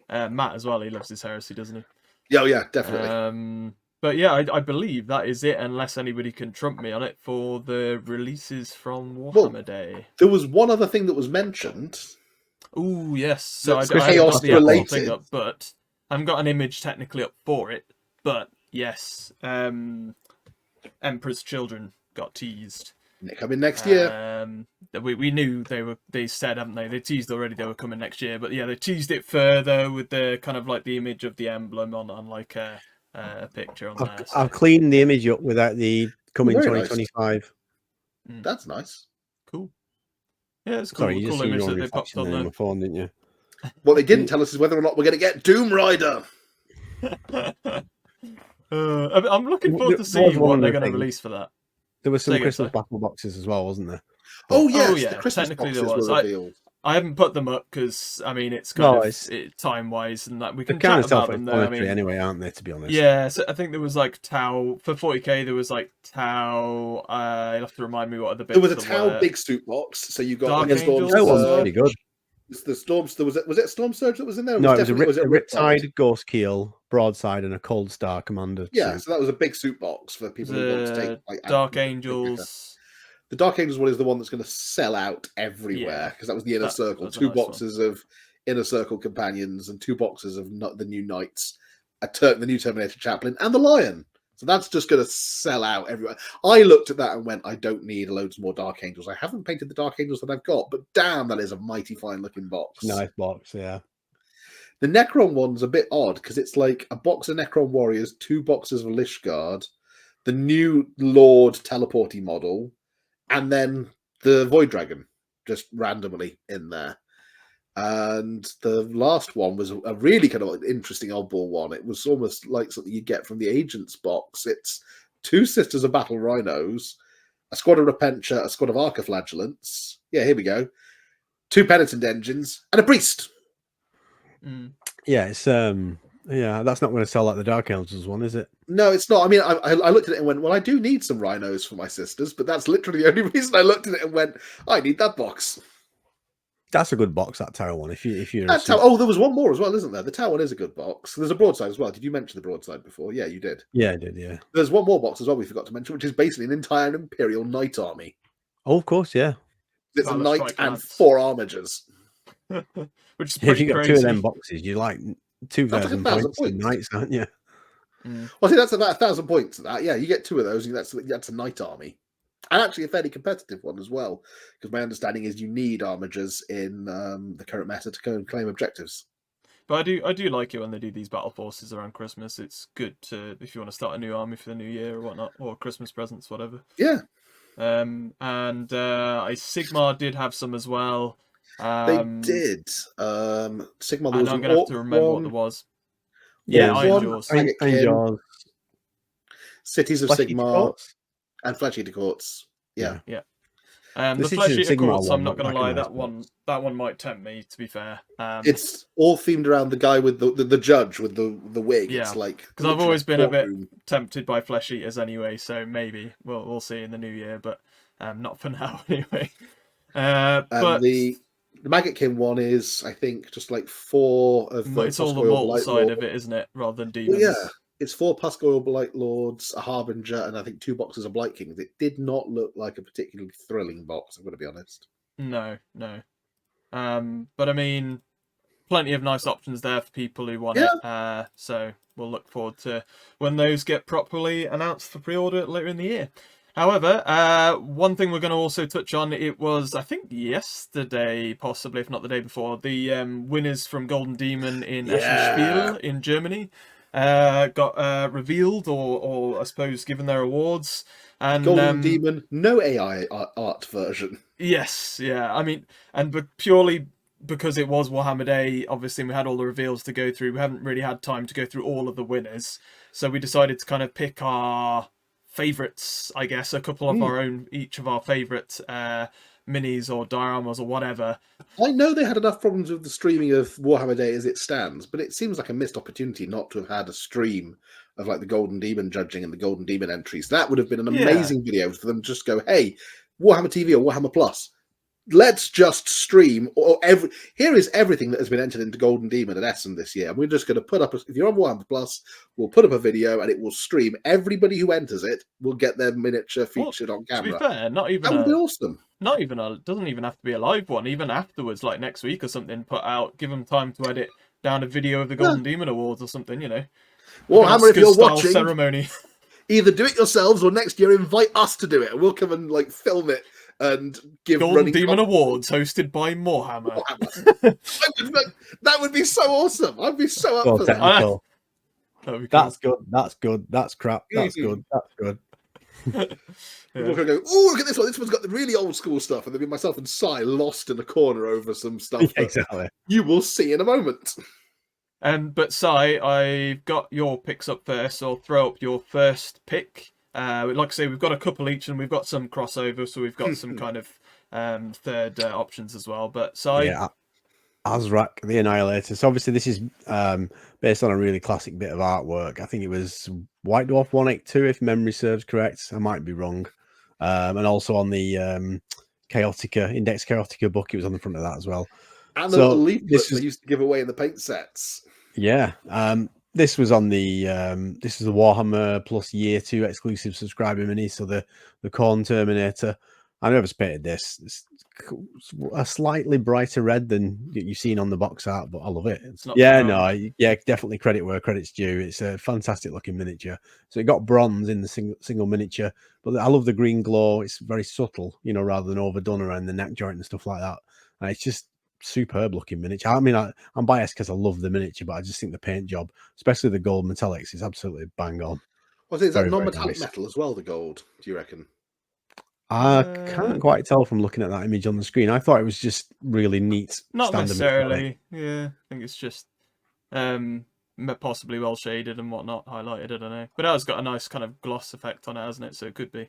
Speaker 1: And Matt as well, he loves his heresy, doesn't he?
Speaker 2: Yeah, definitely.
Speaker 1: But yeah, I believe that is it, unless anybody can trump me on it for the releases from Warhammer Day.
Speaker 2: There was one other thing that was mentioned.
Speaker 1: Oh, yes. So I
Speaker 2: chaos
Speaker 1: got the
Speaker 2: related
Speaker 1: thing up, but I haven't got an image technically up for it. But yes, Emperor's Children got teased.
Speaker 2: They're coming next year.
Speaker 1: We knew they said, haven't they? They teased already they were coming next year, but yeah, they teased it further with the kind of like the image of the emblem on like a picture on there. So.
Speaker 3: I've cleaned the image up without the coming 2025.
Speaker 2: Nice. That's nice.
Speaker 1: Cool. Yeah, it's cool.
Speaker 3: Sorry, you
Speaker 1: cool
Speaker 3: just
Speaker 1: image
Speaker 3: seen
Speaker 1: that they popped on there.
Speaker 3: My phone, didn't you?
Speaker 2: What they didn't tell us is whether or not we're going to get Doom Rider.
Speaker 1: I'm looking forward to seeing what they're going to release for that.
Speaker 3: There were some Christmas battle boxes as well, wasn't there?
Speaker 2: Oh yes,
Speaker 1: yeah.
Speaker 2: The Christmas
Speaker 1: Technically
Speaker 2: boxes
Speaker 1: there was.
Speaker 2: were revealed.
Speaker 1: I haven't put them up because I mean it's kind of time wise and that we can chat about them. Though, I mean,
Speaker 3: anyway, aren't they? To be honest.
Speaker 1: Yeah, so I think there was like Tau for 40k. There was like Tau. You'll have to remind me what other bits.
Speaker 2: There was a Tau big suit box, so you got
Speaker 1: Dark Angels.
Speaker 3: That was really good.
Speaker 2: The Storms. Was it Storm Surge that was in there?
Speaker 3: No, it was a Riptide, Ghost Keel, Broadside, and a Cold Star Commander.
Speaker 2: Yeah, so that was a big suit box for people who want to take like
Speaker 1: Dark Angels.
Speaker 2: The Dark Angels one is the one that's going to sell out everywhere because that was the Inner Circle. Two boxes of Inner Circle companions and 2 boxes of the new Knights, the new Terminator Chaplain, and the Lion. So that's just going to sell out everywhere. I looked at that and went, I don't need loads more Dark Angels. I haven't painted the Dark Angels that I've got, but damn, that is a mighty fine looking box.
Speaker 3: Nice box, yeah.
Speaker 2: The Necron one's a bit odd because it's like a box of Necron Warriors, 2 boxes of Lishguard, the new Lord teleporty model, and then the Void Dragon just randomly in there. And the last one was a really kind of interesting oddball one. It was almost like something you get from the Agents box. It's 2 Sisters of Battle Rhinos, a squad of Repentia, a squad of Archiflagellants. Yeah, here we go. 2 Penitent Engines, and a Priest.
Speaker 3: Yeah, it's that's not going to sell like the Dark Angels one, is it?
Speaker 2: No, it's not. I mean, I looked at it and went, well, I do need some Rhinos for my sisters, but that's literally the only reason I looked at it and went, I need that box.
Speaker 3: That's a good box, that Tower one. If you're
Speaker 2: there was one more as well, isn't there? The Tower one is a good box. There's a Broadside as well. Did you mention the Broadside before? Yeah, you did.
Speaker 3: Yeah, I did. Yeah.
Speaker 2: There's one more box as well we forgot to mention, which is basically an entire Imperial Knight army.
Speaker 3: Oh, of course, yeah.
Speaker 2: It's a Knight and 4 Armigers.
Speaker 1: Which is pretty
Speaker 3: if you got
Speaker 1: crazy.
Speaker 3: 2 of them boxes, you're like 2,000 points in Knights, aren't you?
Speaker 2: Well, see, that's about 1,000 points of that. Yeah, you get 2 of those, and that's a Knight army. And actually a fairly competitive one as well, because my understanding is you need Armigers in the current meta to go and claim objectives.
Speaker 1: But I do like it when they do these battle forces around Christmas. It's good to if you want to start a new army for the new year or whatnot, or Christmas presents, whatever.
Speaker 2: Yeah.
Speaker 1: And Sigmar did have some as well.
Speaker 2: They did. Sigmar.
Speaker 1: I'm going to have to remember what there was.
Speaker 3: Yeah,
Speaker 1: Iron Jaws.
Speaker 3: Iron Jaws.
Speaker 2: Cities of
Speaker 3: Flesh Eater
Speaker 2: Sigmar
Speaker 3: Courts?
Speaker 2: and Flesh Eater Courts. Yeah.
Speaker 3: The
Speaker 1: The
Speaker 3: Cities
Speaker 1: Flesh
Speaker 3: of
Speaker 1: Eater
Speaker 3: Sigmar
Speaker 1: Courts,
Speaker 3: one
Speaker 1: I'm not
Speaker 3: looked
Speaker 1: going to
Speaker 3: like a
Speaker 1: lie,
Speaker 3: nice
Speaker 1: that one might tempt me, to be fair.
Speaker 2: It's all themed around the guy with the judge with the wig.
Speaker 1: Yeah,
Speaker 2: It's like
Speaker 1: because I've always been a bit
Speaker 2: courtroom.
Speaker 1: tempted by Flesh Eaters anyway, so maybe we'll see in the new year, but not for now anyway.
Speaker 2: And
Speaker 1: But
Speaker 2: the Maggotkin one is, I think, just like 4 of the
Speaker 1: it's all the
Speaker 2: Pusgoyle
Speaker 1: mortal
Speaker 2: Blight
Speaker 1: side
Speaker 2: Lords.
Speaker 1: of it, isn't it, rather than
Speaker 2: Well,
Speaker 1: demons?
Speaker 2: yeah, it's 4 Pusgoyle Blight Lords, a Harbinger, and I think 2 boxes of Blight Kings. It did not look like a particularly thrilling box, I'm going to be honest.
Speaker 1: No. But I mean, plenty of nice options there for people who want it. So we'll look forward to when those get properly announced for pre-order later in the year. However, one thing we're going to also touch on, it was, I think, yesterday, possibly, if not the day before, the winners from Golden Demon in Eschenspiel in Germany got revealed, or I suppose given their awards. And
Speaker 2: Golden Demon, no AI art version.
Speaker 1: Yes, yeah. I mean, but purely because it was Warhammer Day, obviously we had all the reveals to go through. We haven't really had time to go through all of the winners, so we decided to kind of pick our favourites, I guess, a couple of our own, each of our favourite minis or dioramas or whatever.
Speaker 2: I know they had enough problems with the streaming of Warhammer Day as it stands, but it seems like a missed opportunity not to have had a stream of like the Golden Demon judging and the Golden Demon entries. That would have been an amazing video for them to just go, hey, Warhammer TV or Warhammer Plus, let's just stream here is everything that has been entered into Golden Demon and Essen this year. And we're just going to put up, if you're on Warhammer Plus, we'll put up a video and it will stream. Everybody who enters it will get their miniature featured on camera.
Speaker 1: To be fair,
Speaker 2: that would be awesome.
Speaker 1: Doesn't even have to be a live one. Even afterwards, like next week or something, put out, give them time to edit down a video of the Golden Demon Awards or something, you know.
Speaker 2: Warhammer, if you're watching,
Speaker 1: ceremony.
Speaker 2: Either do it yourselves or next year invite us to do it. We'll come and like film it and give
Speaker 1: Golden Demon Awards hosted by Morehammer.
Speaker 2: That would be so awesome. I'd be so up for that.
Speaker 3: Technical.
Speaker 1: Cool.
Speaker 3: That's good. That's good. That's crap. That's good. That's good.
Speaker 2: We're gonna go, oh, look at this one. This one's got the really old school stuff, and there'll be myself and Sai lost in a corner over some stuff.
Speaker 3: Yeah, exactly.
Speaker 2: You will see in a moment.
Speaker 1: But Sai, I've got your picks up first, so I'll throw up your first pick. Like I say, we've got a couple each, and we've got some crossover, so we've got some kind of third options as well. But Sai,
Speaker 3: yeah, Azrak the Annihilator. So obviously this is based on a really classic bit of artwork. I think it was White Dwarf 182, if memory serves correct. I might be wrong. And also on the Chaotica Index Chaotica book, it was on the front of that as well.
Speaker 2: And the little leaflets they used to give away in the paint sets.
Speaker 3: Yeah. This was on the this is the Warhammer Plus Year 2 exclusive subscriber mini, so the Khorne Terminator. I never painted this. It's a slightly brighter red than you've seen on the box art, but I love it. Definitely credit where credit's due. It's a fantastic looking miniature. So it got bronze in the single miniature, but I love the green glow. It's very subtle, you know, rather than overdone around the neck joint and stuff like that. And it's just superb looking miniature. I mean, I'm biased because I love the miniature, but I just think the paint job, especially the gold metallics, is absolutely bang on.
Speaker 2: Well, is that non-metallic metal as well, the gold, do you reckon?
Speaker 3: I can't quite tell from looking at that image on the screen. I thought it was just really neat.
Speaker 1: Not necessarily. Yeah, I think it's just possibly well shaded and whatnot, highlighted. I don't know, but it has got a nice kind of gloss effect on it, hasn't it? So it could be.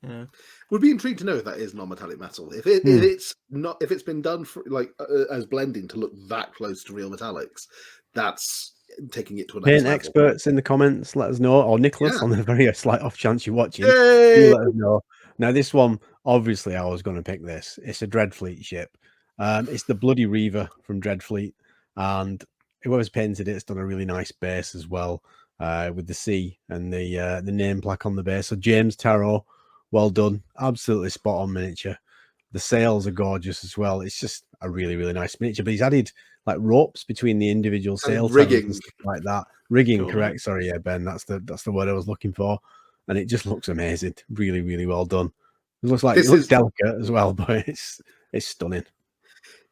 Speaker 1: Yeah,
Speaker 2: would be intrigued to know if that is non-metallic metal. If it's not, if it's been done for like as blending to look that close to real metallics, that's taking it to another
Speaker 3: Paint
Speaker 2: level.
Speaker 3: Experts in the comments, let us know, or Nicholas, on the very slight off chance you're watching,
Speaker 2: Yay!
Speaker 3: you let us know. Now, this one, obviously, I was going to pick this. It's a Dreadfleet ship. It's the Bloody Reaver from Dreadfleet, and whoever's painted it's done a really nice base as well, with the C and the name plaque on the base. So James Tarot, well done, absolutely spot on miniature. The sails are gorgeous as well. It's just a really, really nice miniature. But he's added like ropes between the individual sail
Speaker 2: rigging
Speaker 3: and stuff like that. Rigging,
Speaker 1: cool. Correct.
Speaker 3: Sorry, yeah, Ben, that's the word I was looking for. And it just looks amazing. Really, really well done. It looks like it looks delicate as well, but it's stunning.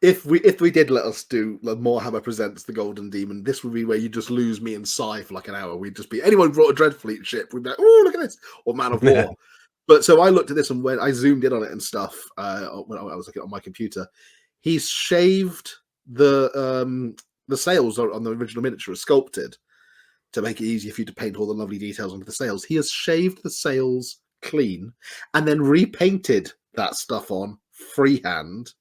Speaker 2: If we did let us do Morehammer Presents the Golden Demon, this would be where you just lose me and Sai for like an hour. We'd just be anyone who brought a Dreadfleet ship, we'd be like, oh, look at this, or Man of War.
Speaker 3: Yeah.
Speaker 2: But so I looked at this, and when I zoomed in on it and stuff, when I was looking on my computer, he's shaved the sails on the original miniature, sculpted. to make it easier for you to paint all the lovely details onto the sails. He has shaved the sails clean and then repainted that stuff on freehand.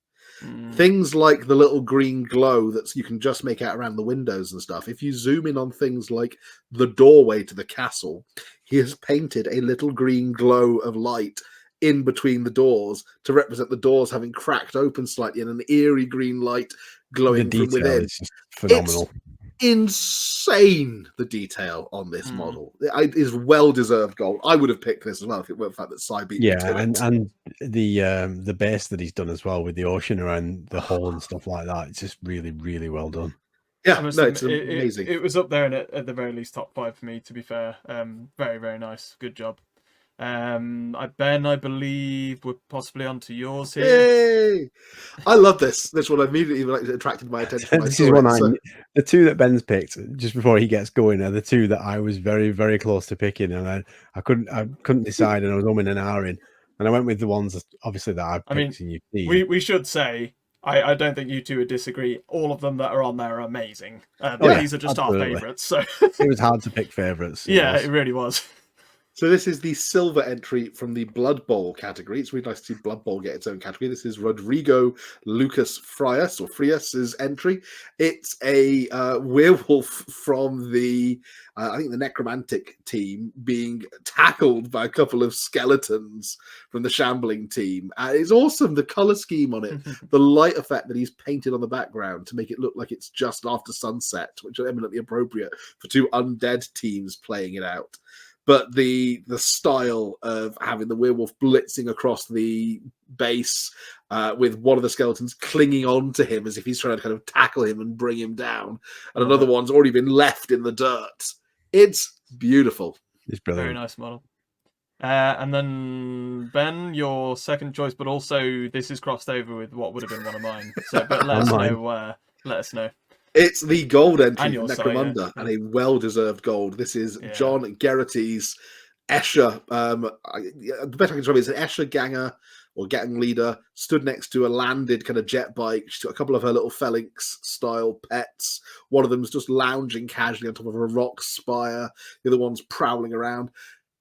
Speaker 2: Things like the little green glow that you can just make out around the windows and stuff. If you zoom in on things like the doorway to the castle, he has painted a little green glow of light in between the doors to represent the doors having cracked open slightly and an eerie green light glowing
Speaker 3: The
Speaker 2: from within.
Speaker 3: is just phenomenal.
Speaker 2: It's insane, the detail on this model. It is well-deserved gold. I would have picked this as well if it weren't the fact that Cy beat me to it.
Speaker 3: And the base that he's done as well with the ocean around the hull and stuff like that. It's just really, really well done.
Speaker 2: Yeah, no, it's amazing.
Speaker 1: It was up there and at the very least top 5 for me, to be fair. Very, very nice. Good job. Ben, I believe we're possibly onto yours here.
Speaker 2: Yay! I love this. This one immediately attracted my attention.
Speaker 3: The two that Ben's picked just before he gets going are the two that I was very, very close to picking, and I couldn't decide, and I was umming and ahhing, and I went with the ones obviously that I picked.
Speaker 1: We should say, I don't think you two would disagree. All of them that are on there are amazing. These are just absolutely our favourites. So
Speaker 3: it was hard to pick favourites.
Speaker 1: Yeah, it really was.
Speaker 2: So this is the silver entry from the Blood Bowl category. It's really nice to see Blood Bowl get its own category. This is Rodrigo Lucas Frias's entry. It's a werewolf from the, I think the Necromantic team being tackled by a couple of skeletons from the Shambling team. And it's awesome, the colour scheme on it, the light effect that he's painted on the background to make it look like it's just after sunset, which are eminently appropriate for two undead teams playing it out. But the style of having the werewolf blitzing across the base with one of the skeletons clinging on to him as if he's trying to kind of tackle him and bring him down, and another one's already been left in the dirt. It's beautiful.
Speaker 3: It's brilliant.
Speaker 1: Very nice model. And then Ben, your second choice, but also this is crossed over with what would have been one of mine. So, but let us know.
Speaker 2: It's the gold entry from Necromunda, and a well-deserved gold. This is John Geraghty's Escher. The best I can describe it is an Escher ganger or gang leader stood next to a landed kind of jet bike. She's got a couple of her little Phalanx-style pets. One of them's just lounging casually on top of a rock spire. The other one's prowling around.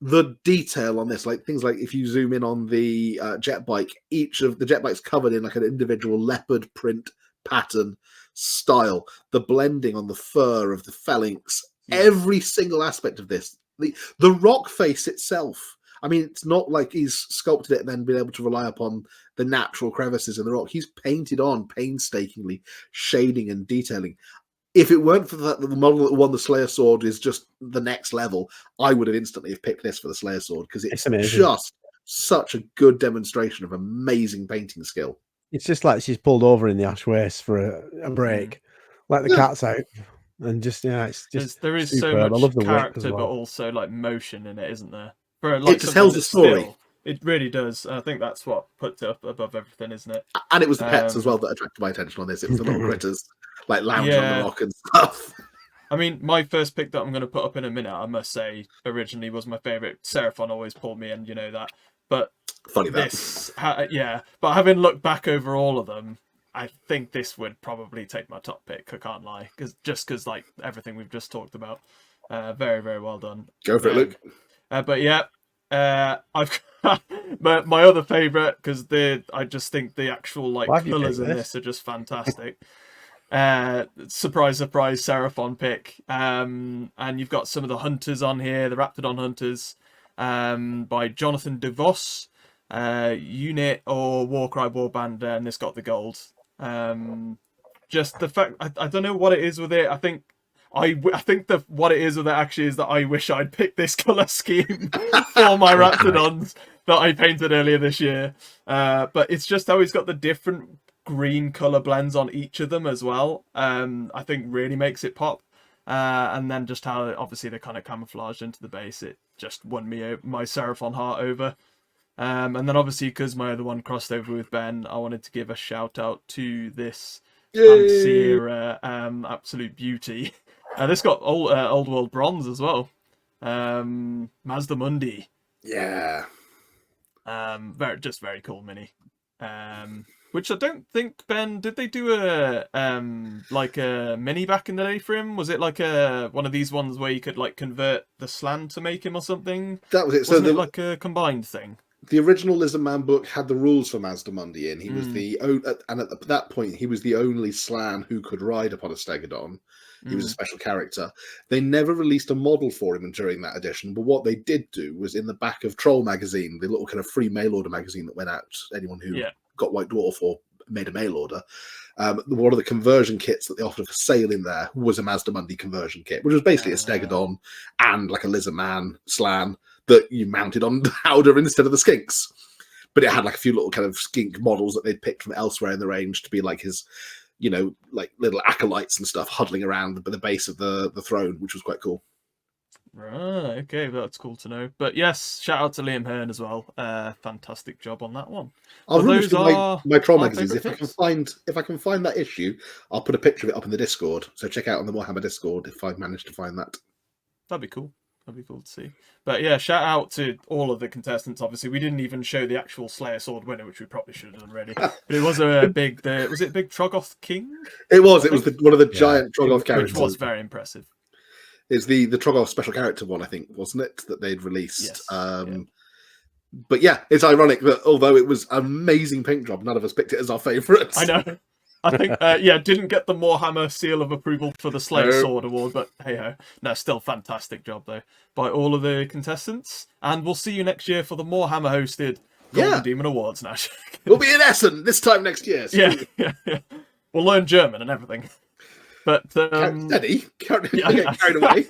Speaker 2: The detail on this, like things like if you zoom in on the jet bike, each of the jet bikes covered in like an individual leopard print pattern style, the blending on the fur of the phalanx, every single aspect of this, the rock face itself. I mean, it's not like he's sculpted it and then been able to rely upon the natural crevices in the rock. He's painted on painstakingly, shading and detailing. If it weren't for the fact that the model that won the Slayer Sword is just the next level, I would have instantly picked this for the Slayer Sword, because it's just such a good demonstration of amazing painting skill.
Speaker 3: It's just like she's pulled over in the Ash Waste for a break, let the cat's out, and just it's just
Speaker 1: there is
Speaker 3: superb.
Speaker 1: so much character,
Speaker 3: well.
Speaker 1: but also like motion in it, isn't there? It
Speaker 2: just tells a story.
Speaker 1: Still, it really does. I think that's what puts it up above everything, isn't it?
Speaker 2: And it was the pets as well that attracted my attention on this. It was the little critters like lounging on the rock and stuff.
Speaker 1: I mean, my first pick that I'm going to put up in a minute, I must say, originally was my favourite. Seraphon always pulled me in, you know that. But
Speaker 2: funny
Speaker 1: this, but having looked back over all of them, I think this would probably take my top pick. I can't lie, because like everything we've just talked about, very, very well done.
Speaker 2: Go for it, Luke.
Speaker 1: But yeah, I've got my other favourite, because I just think the actual like colours in this are just fantastic. Surprise, surprise, Seraphon pick. And you've got some of the hunters on here, the Raptidon hunters, by Jonathan DeVos, unit or Warcry Warband, and this got the gold. Just the fact, I don't know what it is with it. I think what it is with it actually is that I wish I'd picked this colour scheme for my Raptidons that I painted earlier this year. But it's just how he's got the different green colour blends on each of them as well. I think really makes it pop. And then just how obviously they're kind of camouflaged into the base, it just won me my Seraphon heart over. And then obviously because my other one crossed over with Ben, I wanted to give a shout out to this fancy era absolute beauty. This got old world bronze as well. Mazda Mundi.
Speaker 2: Yeah.
Speaker 1: Very cool mini. Which I don't think, Ben, did they do a like a mini back in the day for him? Was it like a one of these ones where you could like convert the slan to make him or something?
Speaker 2: That was it.
Speaker 1: Wasn't it like a combined thing?
Speaker 2: The original Lizard Man book had the rules for Mazdamundi in. He was and at that point, he was the only Slan who could ride upon a Stegodon. He was a special character. They never released a model for him during that edition, but what they did do was in the back of Troll magazine, the little kind of free mail order magazine that went out to anyone who got White Dwarf or made a mail order. One of the conversion kits that they offered for sale in there was a Mazdamundi conversion kit, which was basically a Stegodon and like a Lizard Man Slan that you mounted on the Howder instead of the Skinks. But it had like a few little kind of skink models that they'd picked from elsewhere in the range to be like his, you know, like little acolytes and stuff huddling around the base of the throne, which was quite cool.
Speaker 1: Right, okay, that's cool to know. But yes, shout out to Liam Hearn as well. Fantastic job on that one.
Speaker 2: I'll those are my Troll magazines. If I can find that issue, I'll put a picture of it up in the Discord. So check out on the Warhammer Discord if I've managed to find that.
Speaker 1: That'd be cool. That'd be cool to see. But yeah, shout out to all of the contestants. Obviously, we didn't even show the actual Slayer Sword winner, which we probably should have done already. But it was a big. Was it big Troggoth King?
Speaker 2: It was. It was one of the giant Troggoth characters,
Speaker 1: which was very impressive.
Speaker 2: It's the Troggoth special character one, I think, wasn't it, that they'd released?
Speaker 1: Yes.
Speaker 2: But yeah, it's ironic that although it was an amazing paint job, none of us picked it as our favourite.
Speaker 1: I know. I think, didn't get the Morehammer seal of approval for the Slayer Sword Award, but hey-ho. No, still fantastic job, though, by all of the contestants. And we'll see you next year for the Morehammer-hosted Golden Demon Awards, Nash.
Speaker 2: We'll be in Essen this time next year. So
Speaker 1: yeah. We'll learn German and everything. But
Speaker 2: steady, carried away.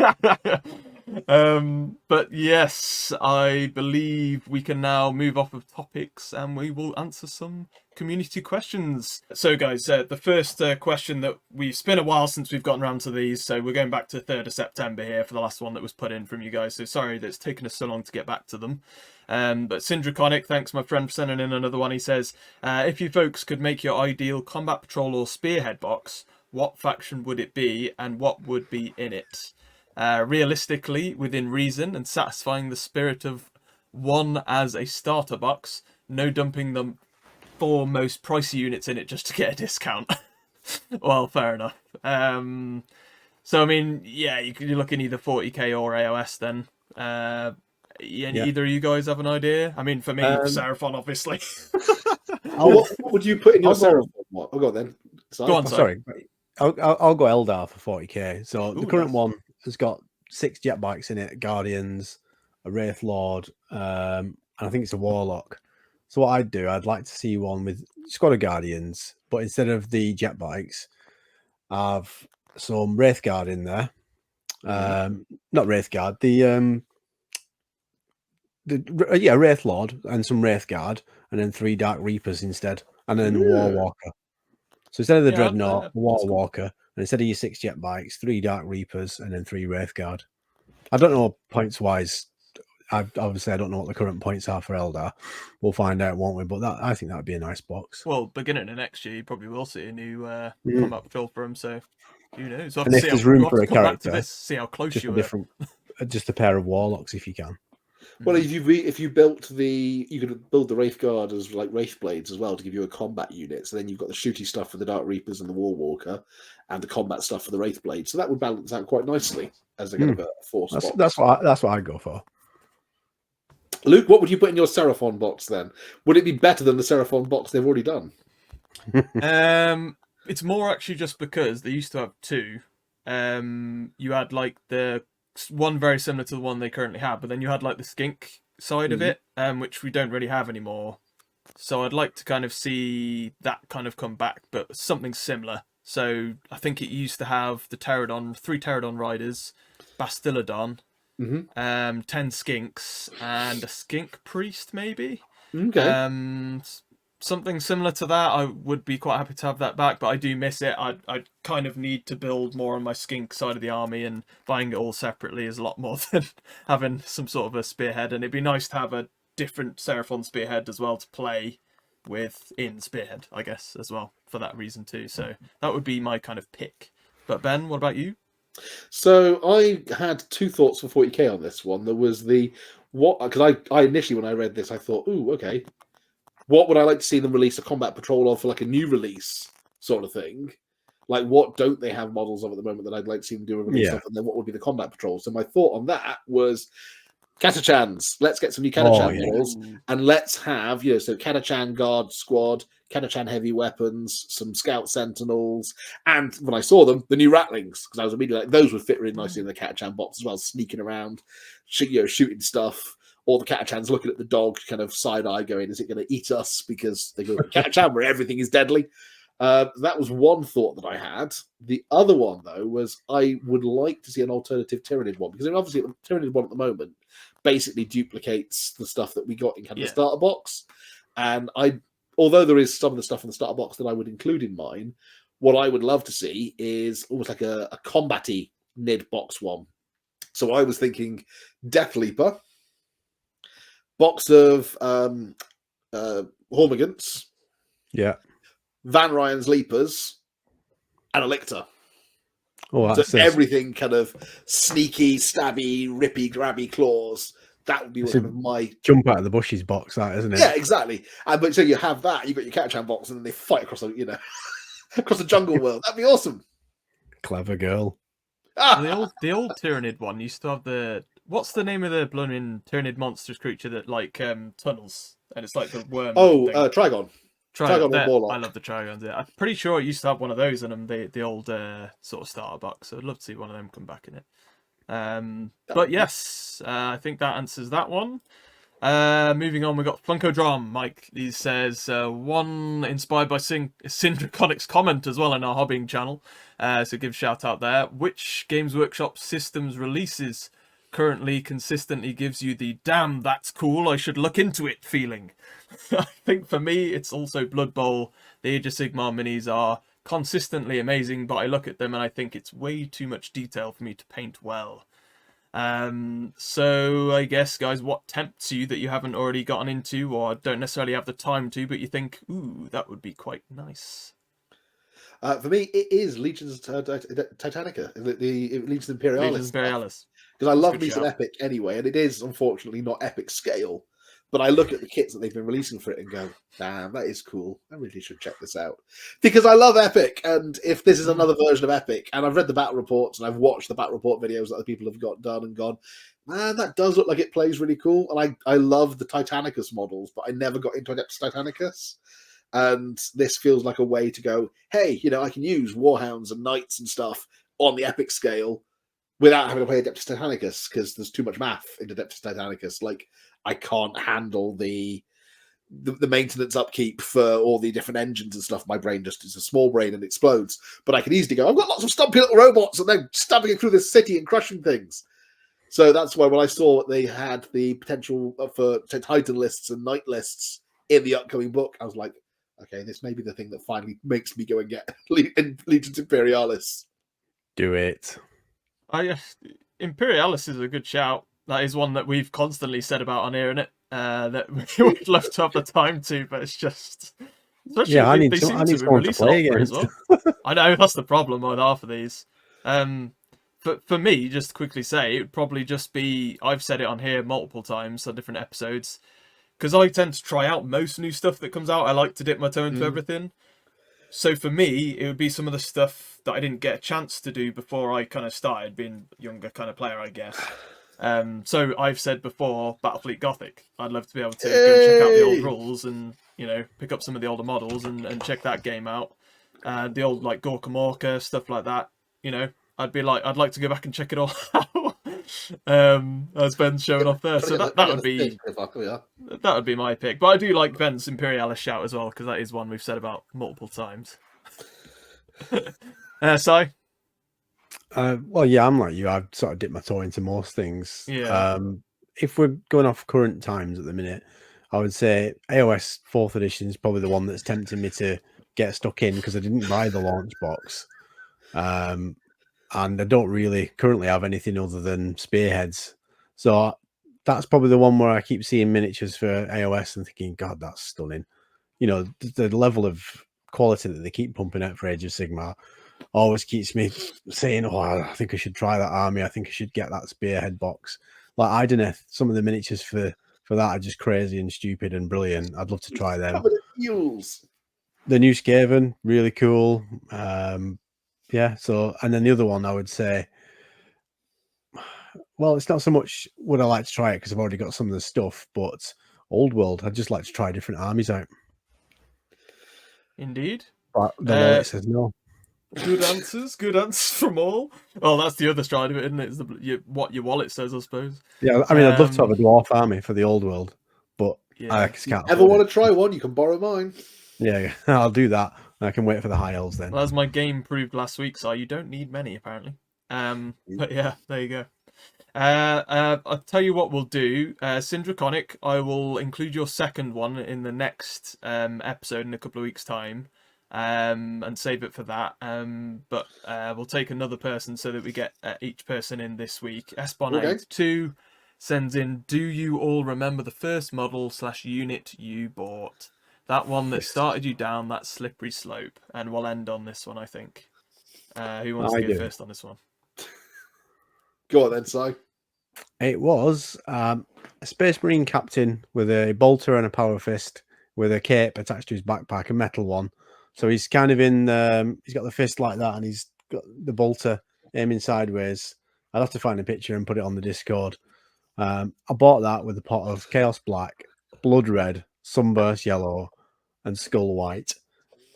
Speaker 1: But yes, I believe we can now move off of topics and we will answer some community questions. So guys, the first question that it's been a while since we've gotten around to these, so we're going back to 3rd of September here for the last one that was put in from you guys, so sorry that it's taken us so long to get back to them. But Syndraconic, thanks my friend for sending in another one. He says, if you folks could make your ideal combat patrol or spearhead box, what faction would it be and what would be in it? Realistically, within reason and satisfying the spirit of one as a starter box, no dumping the 4 most pricey units in it just to get a discount. Well, fair enough. So I mean, yeah, you're looking either 40k or AOS then. Either of you guys have an idea? I mean, for me, Seraphon, obviously.
Speaker 2: What would you put in your Seraphon? What? Go on then.
Speaker 1: Go on,
Speaker 3: sorry. I'll go Eldar for 40k. So the current one has got 6 jet bikes in it, Guardians, a Wraith Lord, and I think it's a Warlock. So what I'd like to see one with squad of Guardians, but instead of the jet bikes, have some Wraith Guard in there. Not Wraith Guard, Wraith Lord and some Wraith Guard, and then 3 Dark Reapers instead, and then a War Walker. So instead of the Dreadnought, War Walker, and instead of your 6 jet bikes, 3 Dark Reapers, and then 3 Wraith Guard. I don't know points wise. I don't know what the current points are for Eldar. We'll find out, won't we? But I think that would be a nice box.
Speaker 1: Well, beginning of next year, you probably will see a new combat patrol for him. So who knows?
Speaker 3: And if there's room for a character,
Speaker 1: see how close you are.
Speaker 3: Just a pair of Warlocks if you can.
Speaker 2: Well, if you built you could build the Wraith Guard as like Wraith Blades as well to give you a combat unit. So then you've got the shooty stuff for the Dark Reapers and the War Walker, and the combat stuff for the Wraith Blades. So that would balance out quite nicely as a kind of a force box.
Speaker 3: That's what I'd go for.
Speaker 2: Luke, what would you put in your Seraphon box then? Would it be better than the Seraphon box they've already done?
Speaker 1: It's more actually just because they used to have 2. You had like the one very similar to the one they currently have, but then you had like the skink side of it, which we don't really have anymore. So I'd like to kind of see that kind of come back, but something similar. So I think it used to have the 3 Pterodon riders, Bastillodon, 10 skinks, and a skink priest maybe.
Speaker 2: Okay.
Speaker 1: Something similar to that. I would be quite happy to have that back, but I do miss it. I kind of need to build more on my skink side of the army, and buying it all separately is a lot more than having some sort of a spearhead. And it'd be nice to have a different Seraphon spearhead as well to play with in spearhead, I guess, as well, for that reason too. So that would be my kind of pick. But Ben, what about you?
Speaker 2: So I had 2 thoughts for 40k on this one. There was because I initially, when I read this, I thought, ooh, okay, what would I like to see them release a combat patrol of for like a new release sort of thing? Like, what don't they have models of at the moment that I'd like to see them do a release of? And then what would be the combat patrol? So my thought on that was Catachans. Let's get some new Catachan models, and let's have, so Catachan Guard Squad, Catachan Heavy Weapons, some Scout Sentinels, and when I saw them, the new Ratlings, because I was immediately like, those would fit really nicely in the Catachan box as well, sneaking around, shooting stuff. Or the Catachans looking at the dog, kind of side eye, going, "Is it going to eat us?" Because they go Catachan, where everything is deadly. That was one thought that I had. The other one, though, was I would like to see an alternative Tyranid one, because obviously the Tyranid one at the moment basically duplicates the stuff that we got in kind of the starter box. And although there is some of the stuff in the starter box that I would include in mine, what I would love to see is almost like a combat-y Nid box one. So I was thinking Death Leaper, box of Hormigants, Van Ryan's Leapers, and a Lictor.
Speaker 3: Oh,
Speaker 2: so everything kind of sneaky, stabby, rippy, grabby claws. That would be kind of my
Speaker 3: jump out of the bushes box, that isn't it?
Speaker 2: Yeah, exactly. But so you have that, you've got your Catachan box, and then they fight across the, across the jungle world. That'd be awesome.
Speaker 3: Clever girl.
Speaker 1: The old Tyranid one used to have what's the name of the blooming Tyranid monstrous creature that tunnels, and it's like the worm.
Speaker 2: Trigon.
Speaker 1: Trigon I love the Trigons. Yeah. I'm pretty sure it used to have one of those in them, the old sort of starter box. So I'd love to see one of them come back in it. But yes, I think that answers that one. Moving on, we've got Funko Mike. He says, one inspired by Syndraconic's comment as well in our hobbying channel. So give a shout out there. Which Games Workshop systems releases currently consistently gives you the "damn, that's cool, I should look into it" feeling? I think for me, it's also Blood Bowl. The Age of Sigmar minis are consistently amazing, but I look at them and I think it's way too much detail for me to paint well. So I guess, guys, what tempts you that you haven't already gotten into or don't necessarily have the time to, but you think, ooh, that would be quite nice?
Speaker 2: For me, it is Legions Titanica, the Legions Imperialis.
Speaker 1: Legions Imperialis.
Speaker 2: Because I love me some Epic anyway, and it is unfortunately not Epic scale. But I look at the kits that they've been releasing for it and go, damn, that is cool. I really should check this out. Because I love Epic, and if this is another version of Epic, and I've read the battle reports, and I've watched the battle report videos that other people have got done and gone, man, that does look like it plays really cool. And I love the Titanicus models, but I never got into Adeptus Titanicus. And this feels like a way to go, hey, I can use Warhounds and Knights and stuff on the Epic scale without having to play Adeptus Titanicus, because there's too much math in Adeptus Titanicus. Like, I can't handle the maintenance upkeep for all the different engines and stuff. My brain just is a small brain and explodes. But I can easily go, I've got lots of stumpy little robots and they're stabbing through this city and crushing things. So that's why when I saw they had the potential for Titan lists and Knight lists in the upcoming book, I was like, okay, this may be the thing that finally makes me go and get Legions Imperialis.
Speaker 3: Do it.
Speaker 1: Imperialis is a good shout. That is one that we've constantly said about on here, innit? That we would love to have the time to, but it's just...
Speaker 3: I need someone to play against.
Speaker 1: Well. I know, that's the problem with half of these. For me, just to quickly say, it would probably just be... I've said it on here multiple times on different episodes, because I tend to try out most new stuff that comes out. I like to dip my toe into everything. So for me, it would be some of the stuff that I didn't get a chance to do before I kind of started being a younger kind of player, I guess. So I've said before, Battlefleet Gothic. I'd love to be able to go and check out the old rules and, pick up some of the older models and check that game out. The old, like, Gorka Morka, stuff like that. I'd like to go back and check it all out. As Ben's showing off there. So that would be my pick. But I do like Ben's Imperialis shout as well, because that is one we've said about multiple times. Si?
Speaker 3: Well, yeah, I'm like you. I've sort of dipped my toe into most things.
Speaker 1: Yeah.
Speaker 3: If we're going off current times at the minute, I would say AOS 4th edition is probably the one that's tempting me to get stuck in, because I didn't buy the launch box. And I don't really currently have anything other than spearheads. So that's probably the one where I keep seeing miniatures for AOS and thinking, God, that's stunning. The level of quality that they keep pumping out for Age of Sigmar always keeps me saying, oh, I think I should try that army. I think I should get that spearhead box. Like Ideneth, some of the miniatures for for that are just crazy and stupid and brilliant. I'd love to try them.
Speaker 2: Covered in mules.
Speaker 3: The new Skaven, really cool. Yeah. So, and then the other one I would say, well, it's not so much would I like to try it because I've already got some of the stuff, but Old World, I'd just like to try different armies out.
Speaker 1: Indeed.
Speaker 3: But the wallet says no.
Speaker 1: Good answers from all. Well, that's the other side of it, isn't it? It's what your wallet says, I suppose.
Speaker 3: Yeah, I mean, I'd love to have a dwarf army for the Old World, but I just can't.
Speaker 2: If you ever want to try one, you can borrow mine.
Speaker 3: Yeah, I'll do that. I can wait for the high elves then.
Speaker 1: Well, as my game proved last week, so you don't need many apparently. But yeah, there you go. I'll tell you what we'll do. Syndraconic, I will include your second one in the next episode in a couple of weeks' time. And save it for that. But we'll take another person so that we get each person in this week. Espon82 sends in, do you all remember the first model / unit you bought? That one that started you down that slippery slope. And we'll end on this one, I think. Who wants to go first on this one?
Speaker 2: Go on then, Si.
Speaker 3: It was a Space Marine captain with a bolter and a power fist with a cape attached to his backpack, a metal one. So he's kind of in, he's got the fist like that and he's got the bolter aiming sideways. I'll have to find a picture and put it on the Discord. I bought that with a pot of Chaos Black, Blood Red, Sunburst Yellow, and Skull White.